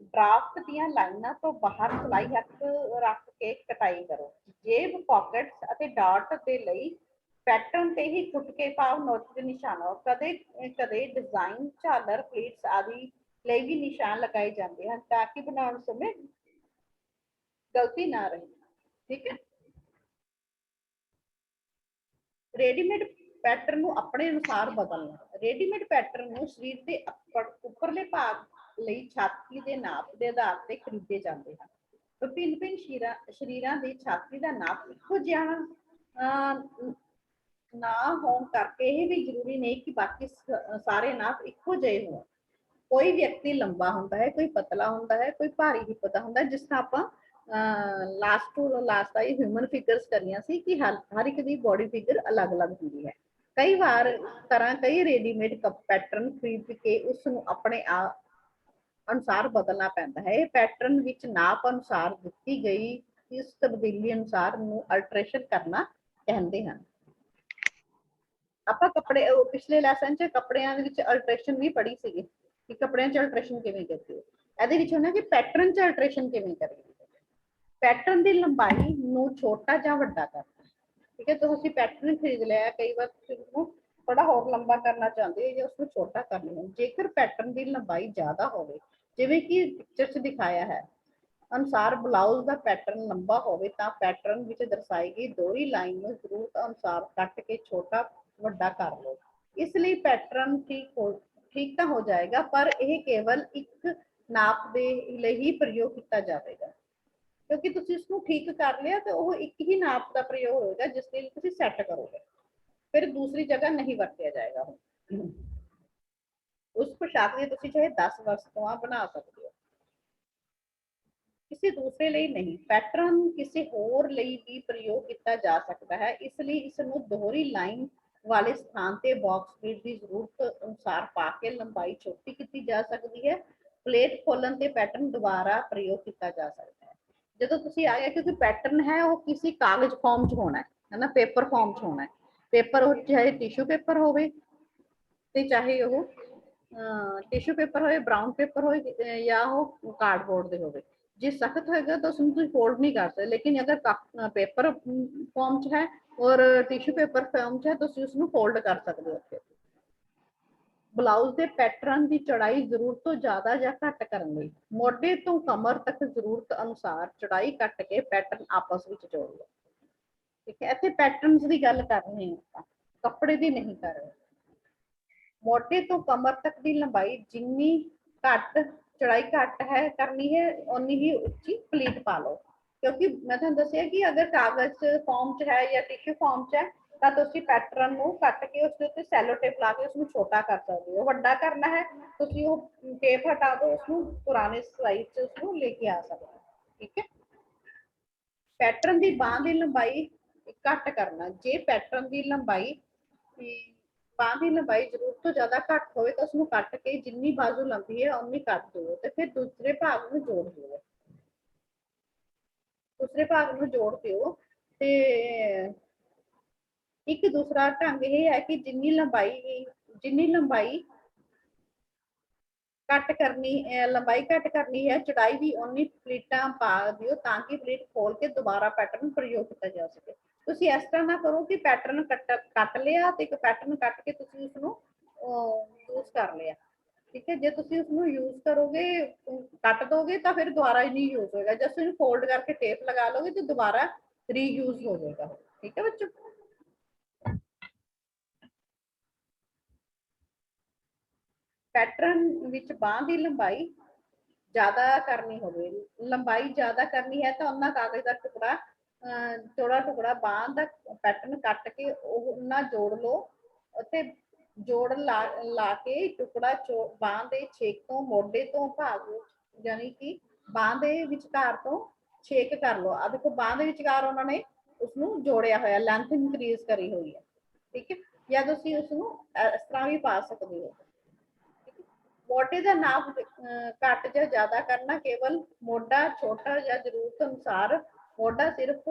ਡਰਾਫਟ ਦੀਆਂ ਲਾਈਨਾਂ ਤੋਂ ਬਾਹਰ ਸਿਲਾਈ ਹੱਥ ਰੱਖ ਕੇ ਕਟਾਈ ਕਰੋ। ਜੇਬ, ਪਾਕਟਸ ਅਤੇ ਡਾਟ ਦੇ ਲਈ ਪੈਟਰਨ ਤੇ ਹੀ ਟੁਟਕੇ ਭਾਵ ਨੋਚ ਦੇ ਨਿਸ਼ਾਨ। ਕਦੇ ਕਦੇ ਡਿਜ਼ਾਈਨ, ਝਾਲਰ, ਪਲੇਟਸ ਆਦਿ ਲਈ ਵੀ ਨਿਸ਼ਾਨ ਲਗਾਏ ਜਾਂਦੇ ਹਨ ਤਾਂ ਕਿ ਬਣਾਉਣ ਸਮੇਂ ਗਲਤੀ ਨਾ ਰਹੇ। ਠੀਕ ਹੈ। ਰੈਡੀਮੇਡ ਪੈਟਰਨ ਨੂੰ ਆਪਣੇ ਅਨੁਸਾਰ ਬਦਲਣਾ। ਰੈਡੀਮੇਡ ਪੈਟਰਨ ਨੂੰ ਸਰੀਰ ਦੇ ਉੱਪਰਲੇ ਭਾਗ ਲਈ ਛਾਤੀ ਦੇ ਨਾਪ ਦੇ ਆਧਾਰ ਤੇ ਖਰੀਦੇ ਜਾਂਦੇ ਹਨ। ਵਿਭਿੰਨ ਸਰੀਰਾਂ ਦੀ ਛਾਤੀ ਦਾ ਨਾਪ ਇੱਕੋ ਜਿਹਾ ਨਾ ਹੋਣ ਕਰਕੇ ਇਹ ਵੀ ਜ਼ਰੂਰੀ ਨਹੀਂ ਕਿ ਬਾਕੀ ਸਾਰੇ ਨਾਪ ਇੱਕੋ ਜਿਹੇ ਹੋਣ। ਕੋਈ ਵਿਅਕਤੀ ਲੰਬਾ ਹੁੰਦਾ ਹੈ, ਕੋਈ ਪਤਲਾ ਹੁੰਦਾ ਹੈ, ਕੋਈ ਭਾਰੀ ਹਿੱਪ ਦਾ ਹੁੰਦਾ ਹੈ। ਜਿਸ ਤਰ੍ਹਾਂ ਆਪਾਂ ਲਾਸਟ ਆਈ ਹਿਊਮਨ ਫਿਗਰਸ ਕਰੀਆਂ ਸੀ ਕਿ ਹਰ ਇੱਕ ਦੀ ਬੋਡੀ ਫਿਗਰ ਅਲੱਗ-ਅਲੱਗ ਹੁੰਦੀ ਹੈ। ਕਈ ਵਾਰ ਕਈ ਰੈਡੀਮੇਡ ਪੈਟਰਨ ਖਰੀਦ ਕੇ ਉਸ ਨੂੰ ਆਪਣੇ ਅਨੁਸਾਰ ਬਦਲਣਾ ਪੈਂਦਾ ਹੈ। ਇਹ ਪੈਟਰਨ ਵਿੱਚ ਨਾਪ ਅਨੁਸਾਰ ਦਿੱਤੀ ਗਈ ਇਸ ਤਬਦੀਲੀ ਅਨੁਸਾਰ ਨੂੰ ਅਲਟਰੇਸ਼ਨ ਕਰਨਾ ਕਹਿੰਦੇ ਹਨ। ਆਪਾਂ ਪਿਛਲੇ ਲੈਸਨ 'ਚ ਕੱਪੜਿਆਂ ਦੇ ਵਿੱਚ ਅਲਟਰੇਸ਼ਨ ਵੀ ਪੜ੍ਹੀ ਸੀਗੀ ਕਿ ਕੱਪੜਿਆਂ 'ਚ ਅਲਟਰੇਸ਼ਨ ਕਿਵੇਂ ਕਰਦੇ ਹੋ। ਇਹਦੇ ਵਿੱਚ ਹੁੰਦਾ ਕਿ ਪੈਟਰਨ ਚ ਅਲਟਰੇਸ਼ਨ ਕਿਵੇਂ ਕਰੀਏ। ਪੈਟਰਨ ਦੀ ਲੰਬਾਈ ਨੂੰ ਛੋਟਾ ਜਾਂ ਵੱਡਾ ਕਰਨਾ। ਠੀਕ ਹੈ, ਤੁਸੀਂ ਪੈਟਰਨ ਖਰੀਦ ਲਿਆ, ਕਈ ਵਾਰ ਤੁਸੀਂ ਉਸਨੂੰ ਥੋੜਾ ਹੋਰ ਲੰਬਾ ਕਰਨਾ ਚਾਹੁੰਦੇ ਹੋ ਜਾਂ ਉਸਨੂੰ ਛੋਟਾ ਕਰਨਾ ਹੈ। ਜੇਕਰ ਪੈਟਰਨ ਦੀ ਲੰਬਾਈ ਜ਼ਿਆਦਾ ਹੋਵੇ, ਜਿਵੇਂ ਕਿ ਪਿਕਚਰ 'ਚ ਦਿਖਾਇਆ ਹੈ ਅਨੁਸਾਰ ਬਲਾਊਜ਼ ਦਾ ਪੈਟਰਨ ਲੰਬਾ ਹੋਵੇ ਤਾਂ ਪੈਟਰਨ ਵਿੱਚ ਦਰਸਾਈ ਗਈ ਦੋਹਰੀ ਲਾਈਨ ਨੂੰ ਜ਼ਰੂਰਤ ਅਨੁਸਾਰ ਕੱਟ ਕੇ ਛੋਟਾ ਵੱਡਾ ਕਰ ਲਓ। ਇਸ ਲਈ ਪੈਟਰਨ ਠੀਕ ਤਾਂ ਹੋ ਜਾਏਗਾ, ਪਰ ਇਹ ਕੇਵਲ ਇੱਕ ਨਾਪ ਦੇ ਲਈ ਹੀ ਪ੍ਰਯੋਗ ਕੀਤਾ ਜਾਵੇਗਾ, ਕਿਉਂਕਿ ਤੁਸੀਂ ਇਸਨੂੰ ਠੀਕ ਕਰ ਲਿਆ ਤੇ ਉਹ ਇੱਕ ਹੀ ਨਾਪ ਦਾ ਪ੍ਰਯੋਗ ਹੋਏਗਾ ਜਿਸ ਲਈ ਤੁਸੀਂ ਸੈੱਟ ਕਰੋਗੇ, ਫਿਰ ਦੂਸਰੀ ਜਗ੍ਹਾ ਨਹੀਂ ਵਰਤਿਆ ਜਾਏਗਾ। ਉਸ पोशाक ਦੀ ਤੁਸੀਂ ਚਾਹੇ 10 ਵਸਤੂਆਂ ਬਣਾ ਸਕਦੇ ਹੋ, ਕਿਸੇ ਦੂਸਰੇ ਲਈ ਨਹੀਂ। ਪੈਟਰਨ ਕਿਸੇ ਹੋਰ ਲਈ ਵੀ ਪ੍ਰਯੋਗ ਕੀਤਾ ਜਾ ਸਕਦਾ ਹੈ, ਇਸ ਲਈ ਇਸ ਨੂੰ ਦੋਹਰੀ ਲਾਈਨ ਵਾਲੇ ਸਥਾਨ ਤੇ ਬਾਕਸ ਪਲੇਟ ਦੀ ਜ਼ਰੂਰਤ ਅਨੁਸਾਰ ਪਾ ਕੇ ਲੰਬਾਈ ਛੋਟੀ ਕੀਤੀ ਜਾ ਸਕਦੀ ਹੈ। ਪਲੇਟ ਖੋਲਣ ਤੇ ਪੈਟਰਨ ਦੁਬਾਰਾ ਪ੍ਰਯੋਗ ਕੀਤਾ ਜਾ ਸਕਦਾ ਹੈ। ਜਦੋਂ ਤੁਸੀਂ ਆ ਗਿਆ, ਕਿਉਂਕਿ ਪੈਟਰਨ ਹੈ ਉਹ ਕਿਸੇ ਕਾਗਜ਼ ਫਾਰਮ 'ਚ ਹੋਣਾ ਹੈ ਨਾ, ਪੇਪਰ ਫਾਰਮ 'ਚ ਹੋਣਾ ਹੈ। ਪੇਪਰ ਉਹ ਚਾਹੇ ਟਿਸ਼ੂ ਪੇਪਰ ਹੋਵੇ ਤੇ ਚਾਹੇ ਉਹ ਟਿਸ਼ੂ ਪੇਪਰ ਹੋਏ, ਬਰਾਊਨ ਪੇਪਰ ਹੋਏ ਜਾਂ ਉਹ ਕਾਰਡਬੋਰਡ ਦੇ ਹੋਵੇ। ਜੇ सख्त होगा तो उसमें तुम फोल्ड नहीं कर सकते, लेकिन अगर पेपर फॉर्म च है और टिश्यू पेपर फॉर्म च है तो उसमें फोल्ड कर सकते हो। ਬਲਾਊਜ਼ ਦੇ ਪੈਟਰਨ ਦੀ ਚੌੜਾਈ ਜ਼ਰੂਰਤ ਤੋਂ ਜ਼ਿਆਦਾ ਜਾਂ ਘੱਟ ਕਰਨ ਲਈ ਮੋਢੇ ਤੋਂ ਕਮਰ ਤੱਕ ਜ਼ਰੂਰਤ ਅਨੁਸਾਰ ਚੌੜਾਈ ਕੱਟ ਕੇ ਪੈਟਰਨ ਆਪਸ ਵਿੱਚ ਜੋੜ ਲਓ। ਠੀਕ ਹੈ, ਇੱਥੇ ਪੈਟਰਨਸ ਦੀ ਗੱਲ ਕਰ ਰਹੇ ਹਾਂ, ਕੱਪੜੇ ਦੀ ਨਹੀਂ ਕਰ ਰਹੇ। ਮੋਢੇ ਤੋਂ ਕਮਰ ਤੱਕ ਦੀ ਲੰਬਾਈ ਜਿੰਨੀ ਘੱਟ ਚੌੜਾਈ ਘੱਟ ਹੈ ਕਰਨੀ ਹੈ, ਉਨੀ ਹੀ ਉੱਚੀ ਪਲੀਟ ਪਾ ਲਓ। ਕਿਉਂਕਿ ਮੈਂ ਤੁਹਾਨੂੰ ਦੱਸਿਆ ਕਿ ਅਗਰ ਕਾਗਜ਼ ਫਾਰਮ 'ਚ ਹੈ ਜਾਂ ਟਿਸ਼ੂ ਫਾਰਮ 'ਚ ਹੈ ਤਾਂ ਤੁਸੀਂ ਪੈਟਰਨ ਨੂੰ ਕੱਟ ਕੇ ਉਸ ਦੇ ਉੱਤੇ ਸੈਲੋ ਟੇਪ ਲਾ ਕੇ ਉਸਨੂੰ ਛੋਟਾ ਕਰ ਸਕਦੇ ਹੋ। ਵੱਡਾ ਕਰਨਾ ਹੈ ਤੁਸੀਂ ਉਹ ਟੇਪ ਹਟਾ ਦਿਓ, ਉਸਨੂੰ ਪੁਰਾਣੇ ਸਾਈਜ਼ 'ਚ ਉਸਨੂੰ ਲੈ ਕੇ ਆ ਸਕਦੇ ਹੋ। ਠੀਕ ਹੈ, ਪੈਟਰਨ ਦੀ ਬਾਂਹ ਦੀ ਲੰਬਾਈ ਘੱਟ ਕਰਨਾ। ਜੇ ਪੈਟਰਨ ਦੀ ਲੰਬਾਈ ਬਾਂਹ ਦੀ ਲੰਬਾਈ ਜ਼ਰੂਰਤ ਤੋਂ ਜ਼ਿਆਦਾ ਘੱਟ ਹੋਵੇ ਤਾਂ ਉਸਨੂੰ ਕੱਟ ਕੇ ਜਿੰਨੀ ਬਾਜ਼ੂ ਲੰਬੀ ਹੈ ਉਨੀ ਕੱਟ ਦਿਓ ਤੇ ਫਿਰ ਦੂਸਰੇ ਭਾਗ ਨੂੰ ਜੋੜ ਦਿਓ। ਦੂਸਰੇ ਭਾਗ ਨੂੰ ਜੋੜ ਦਿਓ ਤੇ ਇੱਕ ਦੂਸਰਾ ਢੰਗ ਇਹ ਹੈ ਕਿ ਜਿੰਨੀ ਲੰਬਾਈ ਕੱਟ ਕਰਨੀ ਹੈ, ਚੌੜਾਈ ਵੀ ਉਨੀ ਪਲੇਟਾਂ ਪਾ ਦਿਓ ਤਾਂ ਕਿ ਪਲੇਟ ਖੋਲ ਕੇ ਦੁਬਾਰਾ ਪੈਟਰਨ ਪ੍ਰਯੋਗ ਕੀਤਾ ਜਾ ਸਕੇ। ਤੁਸੀਂ ਇਸ ਤਰ੍ਹਾਂ ਨਾ ਕਰੋ ਕਿ ਪੈਟਰਨ ਕੱਟ ਲਿਆ ਤੇ ਇੱਕ ਪੈਟਰਨ ਕੱਟ ਕੇ ਤੁਸੀਂ ਉਸਨੂੰ ਯੂਜ਼ ਕਰ ਲਿਆ। ਠੀਕ ਹੈ, ਜੇ ਤੁਸੀਂ ਉਸਨੂੰ ਯੂਜ਼ ਕਰੋਗੇ ਕੱਟ ਦੋਗੇ ਤਾਂ ਫਿਰ ਦੁਬਾਰਾ ਹੀ ਨਹੀਂ ਯੂਜ਼ ਹੋਏਗਾ। ਜਦ ਤੁਸੀਂ ਫੋਲਡ ਕਰਕੇ ਟੇਪ ਲਗਾ ਲੋਗੇ तो दोबारा रीयूज हो जाएगा। ठीक है बच्चों, पैटर्न विच बांह की लंबाई ज्यादा करनी होवे, लंबाई ज्यादा करनी है तो उन्ना कागज का टुकड़ा चौड़ा टुकड़ा बांह का पैटर्न कट के उन्ना जोड़ लो ते जोड़ ला के टुकड़ा बांह के छेक तो मोढे तो भाग यानी कि बांह के विचकार तो छेक कर लो। आ देखो बांह के विचकार उन्होंने उसनू जोड़िया होया, लेंथ इंक्रीज करी हुई है। ठीक है, या तुसी उसनू इस तरह भी पा सकते हो। मोढे का नाप घट या ज्यादा करना, केवल मोढा छोटा या जरूरत अनुसार मोढा सिर्फ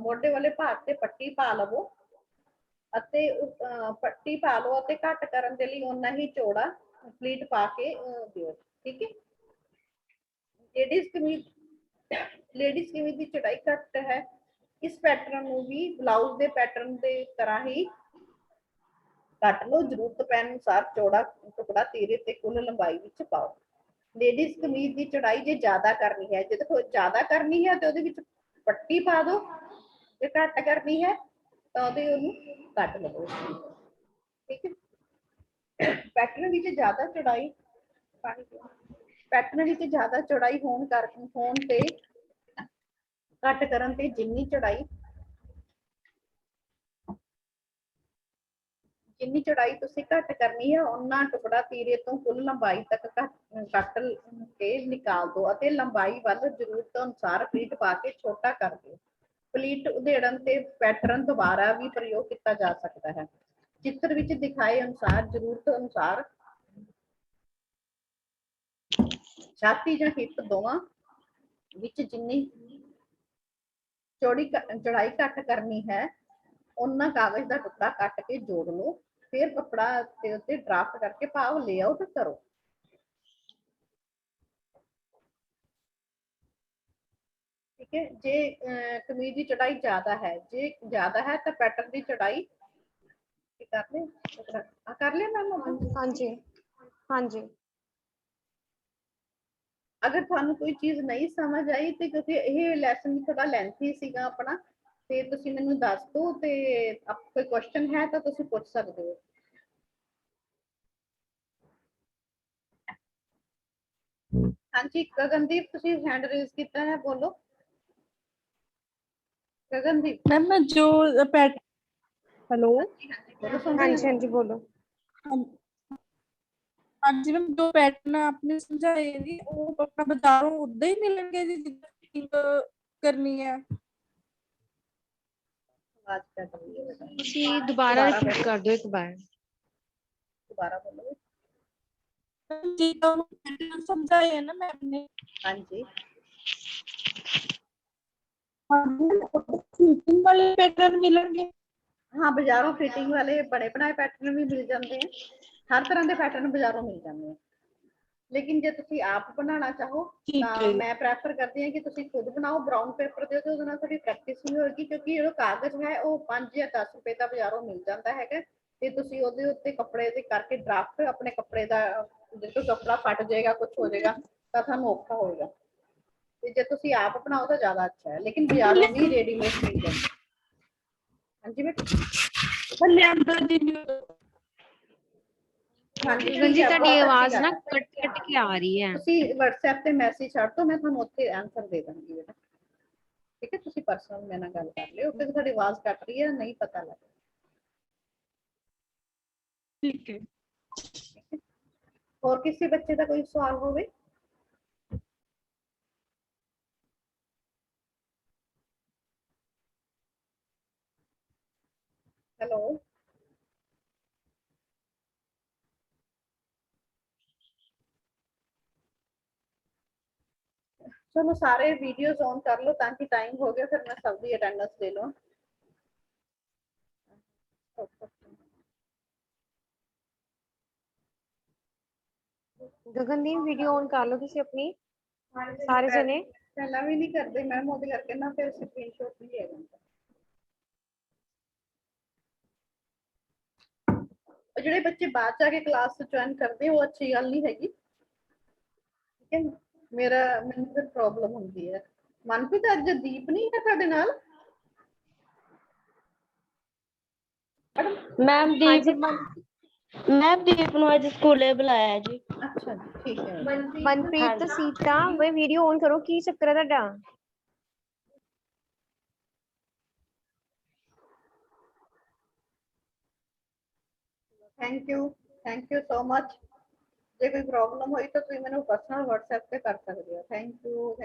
मोढे वाले भाग से पट्टी पा लवो ਅਤੇ ਪੱਟੀ ਪਾ ਲਓ ਅਤੇ ਘੱਟ ਕਰਨ ਦੇ ਲਈ ਉਨਾ ਹੀ ਚੌੜਾ ਪਲੀਟ ਪਾ ਕੇ ਦਿਓ। ਠੀਕ ਹੈ, ਲੇਡੀਜ਼ ਕਮੀਜ਼ ਦੀ ਚੌੜਾਈ ਘੱਟ ਹੈ, ਇਸ ਪੈਟਰਨ ਨੂੰ ਵੀ ਬਲਾਊਜ਼ ਦੇ ਪੈਟਰਨ ਦੇ ਤਰ੍ਹਾਂ ਹੀ ਕੱਟ ਲਓ। ਜ਼ਰੂਰਤ ਪੈਣ ਅਨੁਸਾਰ ਚੌੜਾ ਟੁਕੜਾ ਤੀਰੇ ਤੇ ਕੁੱਲ ਲੰਬਾਈ ਵਿੱਚ ਪਾਓ। ਲੇਡੀਜ਼ ਕਮੀਜ਼ ਦੀ ਚੌੜਾਈ ਜੇ ਜ਼ਿਆਦਾ ਕਰਨੀ ਹੈ, ਜੇ ਦੇਖੋ ਜ਼ਿਆਦਾ ਕਰਨੀ ਹੈ ਤੇ ਉਹਦੇ ਵਿੱਚ ਪੱਟੀ ਪਾ ਦਿਓ, ਜੇ ਘੱਟ ਕਰਨੀ ਹੈ ਤਾਂ ਉਹਦੇ ਉਹਨੂੰ ਕੱਟ ਲਵੋ। ਠੀਕ ਹੈ, ਪੈਟਰਨ ਵਿੱਚ ਜ਼ਿਆਦਾ ਚੌੜਾਈ ਹੋਣ ਤੇ ਘੱਟ ਕਰਨ ਤੇ ਜਿੰਨੀ ਚੌੜਾਈ ਤੁਸੀਂ ਘੱਟ ਕਰਨੀ ਹੈ ਉਹਨਾਂ ਟੁਕੜਾ ਤੀਰੇ ਤੋਂ ਕੁੱਲ ਲੰਬਾਈ ਤੱਕ ਕੱਟ ਕੇ ਨਿਕਾਲ ਦਿਓ ਅਤੇ ਲੰਬਾਈ ਵੱਲ ਜ਼ਰੂਰਤ ਅਨੁਸਾਰ ਪਲੀਟ ਪਾ ਕੇ ਛੋਟਾ ਕਰ ਦਿਓ। ਪਲੀਟ ਉਧੇੜਨ ਤੇ ਪੈਟਰਨ ਦੁਬਾਰਾ ਵੀ ਪ੍ਰਯੋਗ ਕੀਤਾ ਜਾ ਸਕਦਾ ਹੈ। चित्र विच दिखाए अनुसार जरूरत अनुसार छाती या हिप दोवां विच जिन्नी चौड़ाई घट करनी है उन्ना कागज का टुकड़ा कट के जोड़ लो। फिर कपड़ा ते ड्राफ्ट करके भाव लेआउट करो। ठीक है, जे कमीज की चौड़ाई ज्यादा है, जे ज्यादा है तो पैटर्न की चौड़ाई कर ले, कर लिया मैम। हाँ जी, हाँ जी। अगर ਤੁਹਾਨੂੰ ਕੋਈ ਚੀਜ਼ ਨਹੀਂ ਸਮਝ ਆਈ ਤੇ ਕਿਉਂਕਿ ਇਹ ਲੈਸਨ ਥੋੜਾ ਲੈਂਥੀ ਸੀਗਾ ਆਪਣਾ, ਤੇ ਤੁਸੀਂ ਮੈਨੂੰ ਦੱਸ ਦਿਓ, ਤੇ ਕੋਈ ਕੁਐਸਚਨ ਹੈ ਤਾਂ ਤੁਸੀਂ ਪੁੱਛ ਸਕਦੇ ਹੋ। ਹਾਂਜੀ ਗਗਨਦੀਪ, ਤੁਸੀਂ ਹੈਂਡ ਰੇਜ਼ ਕੀਤਾ ਹੈ, ਬੋਲੋ गगनदीप। मैम जो पैट हेलो हाँ जी, हाँ जी, बोलो। हाँ जी मैम, जो पैटर्न आपने समझाए जी वो अपना बाजारों उदा ही मिलेंगे जी जिद्दां फिटिंग करनी है। आवाज कट रही है बेटा, ਤੁਸੀਂ ਦੁਬਾਰਾ ਰਿਪੀਟ ਕਰ ਦਿਓ ਇੱਕ ਵਾਰ। दोबारा बोलो। जिद्दां पैटर्न समझाए है ना मैम ने। हाँ जी, फिटिंग वाले पैटर्न मिलेंगे। हाँ बाजारों फिटिंग वाले बने बनाए पैटर्न भी मिल जाते हैं, हर तरह के पैटर्न बाजारों मिल जाते हैं। लेकिन जे तुसी आप बनाना चाहो तो मैं प्रैफर करती हूँ कि तुसी खुद बनाओ, ब्राउन पेपर दे दो, ਉਹਦੇ थोड़ी प्रैक्टिस भी होगी, क्योंकि जो कागज है वो 5 या 10 रुपए का बाजारों मिल जाता है। ਤੇ ਤੁਸੀਂ ਉਹਦੇ ਉੱਤੇ ਕੱਪੜੇ ਦੇ ਕਰਕੇ ਡਰਾਫਟ ਆਪਣੇ ਕੱਪੜੇ ਦਾ, ਜੇ ਕੋਈ ਕੱਪੜਾ ਫਟ ਜਾਏਗਾ ਕੁਝ ਹੋ ਜਾਏਗਾ ਤਾਂ ਤੁਹਾਨੂੰ ਔਖਾ ਹੋਏਗਾ, ਤੇ ਜੇ ਤੁਸੀਂ ਆਪ ਬਣਾਓ ਤਾਂ ਜ਼ਿਆਦਾ ਅੱਛਾ ਹੈ। ਲੇਕਿਨ ਬਾਜ਼ਾਰੋਂ ਵੀ ਰੈਡੀਮੇਡ ਮਿਲ ਜਾਂਦੇ। ਹਾਂਜੀ ਬੇਟਾ ਲਿਆਂਦਾ ਜੀ ਹਾਂਜੀ ਗਗਨ ਜੀ ਤੁਹਾਡੀ ਆਵਾਜ਼ ਨਾ ਕੱਟ ਕੱਟ ਕੇ ਆ ਰਹੀ ਹੈ। ਤੁਸੀਂ WhatsApp ਤੇ ਮੈਸੇਜ ਛੱਡ ਦਿਓ, ਮੈਂ ਤੁਹਾਨੂੰ ਉੱਥੇ ਆਨਸਰ ਦੇ ਦਾਂਗੀ ਬੇਟਾ। ਠੀਕ ਹੈ, ਤੁਸੀਂ ਪਰਸਨਲ ਮੇਰੇ ਨਾਲ ਗੱਲ ਕਰ ਲਿਓ, ਕਿਉਂਕਿ ਤੁਹਾਡੀ ਆਵਾਜ਼ ਕੱਟ ਰਹੀ ਹੈ, ਨਹੀਂ ਪਤਾ ਲੱਗ ਰਿਹਾ। ठीक है। ਹੋਰ ਕਿਸੇ ਬੱਚੇ ਦਾ ਕੋਈ ਸਵਾਲ ਹੋਵੇ? ਹੈਲੋ, चलो सारे वीडियोस ऑन कर लो ताकि टाइम हो गया, फिर मैं सबकी अटेंडेंस ले लूं। ਗਗਨਦੀਪ ਵੀਡੀਓ ਔਨ ਕਰ ਲਓ ਤੁਸੀਂ ਆਪਣੀ, ਸਾਰੇ ਜਣੇ। ਪਹਿਲਾਂ ਵੀ ਨਹੀਂ ਕਰਦੇ ਮੈਮ, ਉਹਦੇ ਕਰਕੇ ਨਾ ਫਿਰ ਸਕਰੀਨਸ਼ਾਟ ਨਹੀਂ ਲੈ ਜਾਂਦਾ। ਜਿਹੜੇ ਬੱਚੇ ਬਾਅਦ ਚ ਆ ਕੇ ਕਲਾਸ ਜੁਆਇਨ ਕਰਦੇ ਉਹ ਅੱਛੀ ਗੱਲ ਨਹੀਂ ਹੈਗੀ, ਠੀਕ ਹੈ। ਮੈਨੂੰ ਫਿਰ ਪ੍ਰੋਬਲਮ ਹੁੰਦੀ ਹੈ। ਮਨਪ੍ਰੀਤ ਅੱਜ ਦੀਪ ਨਹੀਂ ਹੈ ਤੁਹਾਡੇ ਨਾਲ? मैम दीप ਨੂੰ ਅੱਜ ਸਕੂਲੇ ਬੁਲਾਇਆ ਜੀ। ਅੱਛਾ ਜੀ, ਠੀਕ ਹੈ। ਮਨਪ੍ਰੀਤ ਸੀਤਾ ਵੇ ਵੀਡੀਓ ਔਨ ਕਰੋ, ਕੀ ਚੱਕਰ ਹੈ ਤੁਹਾਡਾ? Thank you so much. ਜੇ ਕੋਈ ਪ੍ਰੋਬਲਮ ਹੋਈ ਤਾਂ ਤੁਸੀਂ ਮੈਨੂੰ ਪਰਸਨਲ WhatsApp ਤੇ ਕਰ ਸਕਦੇ ਹੋ। Thank you.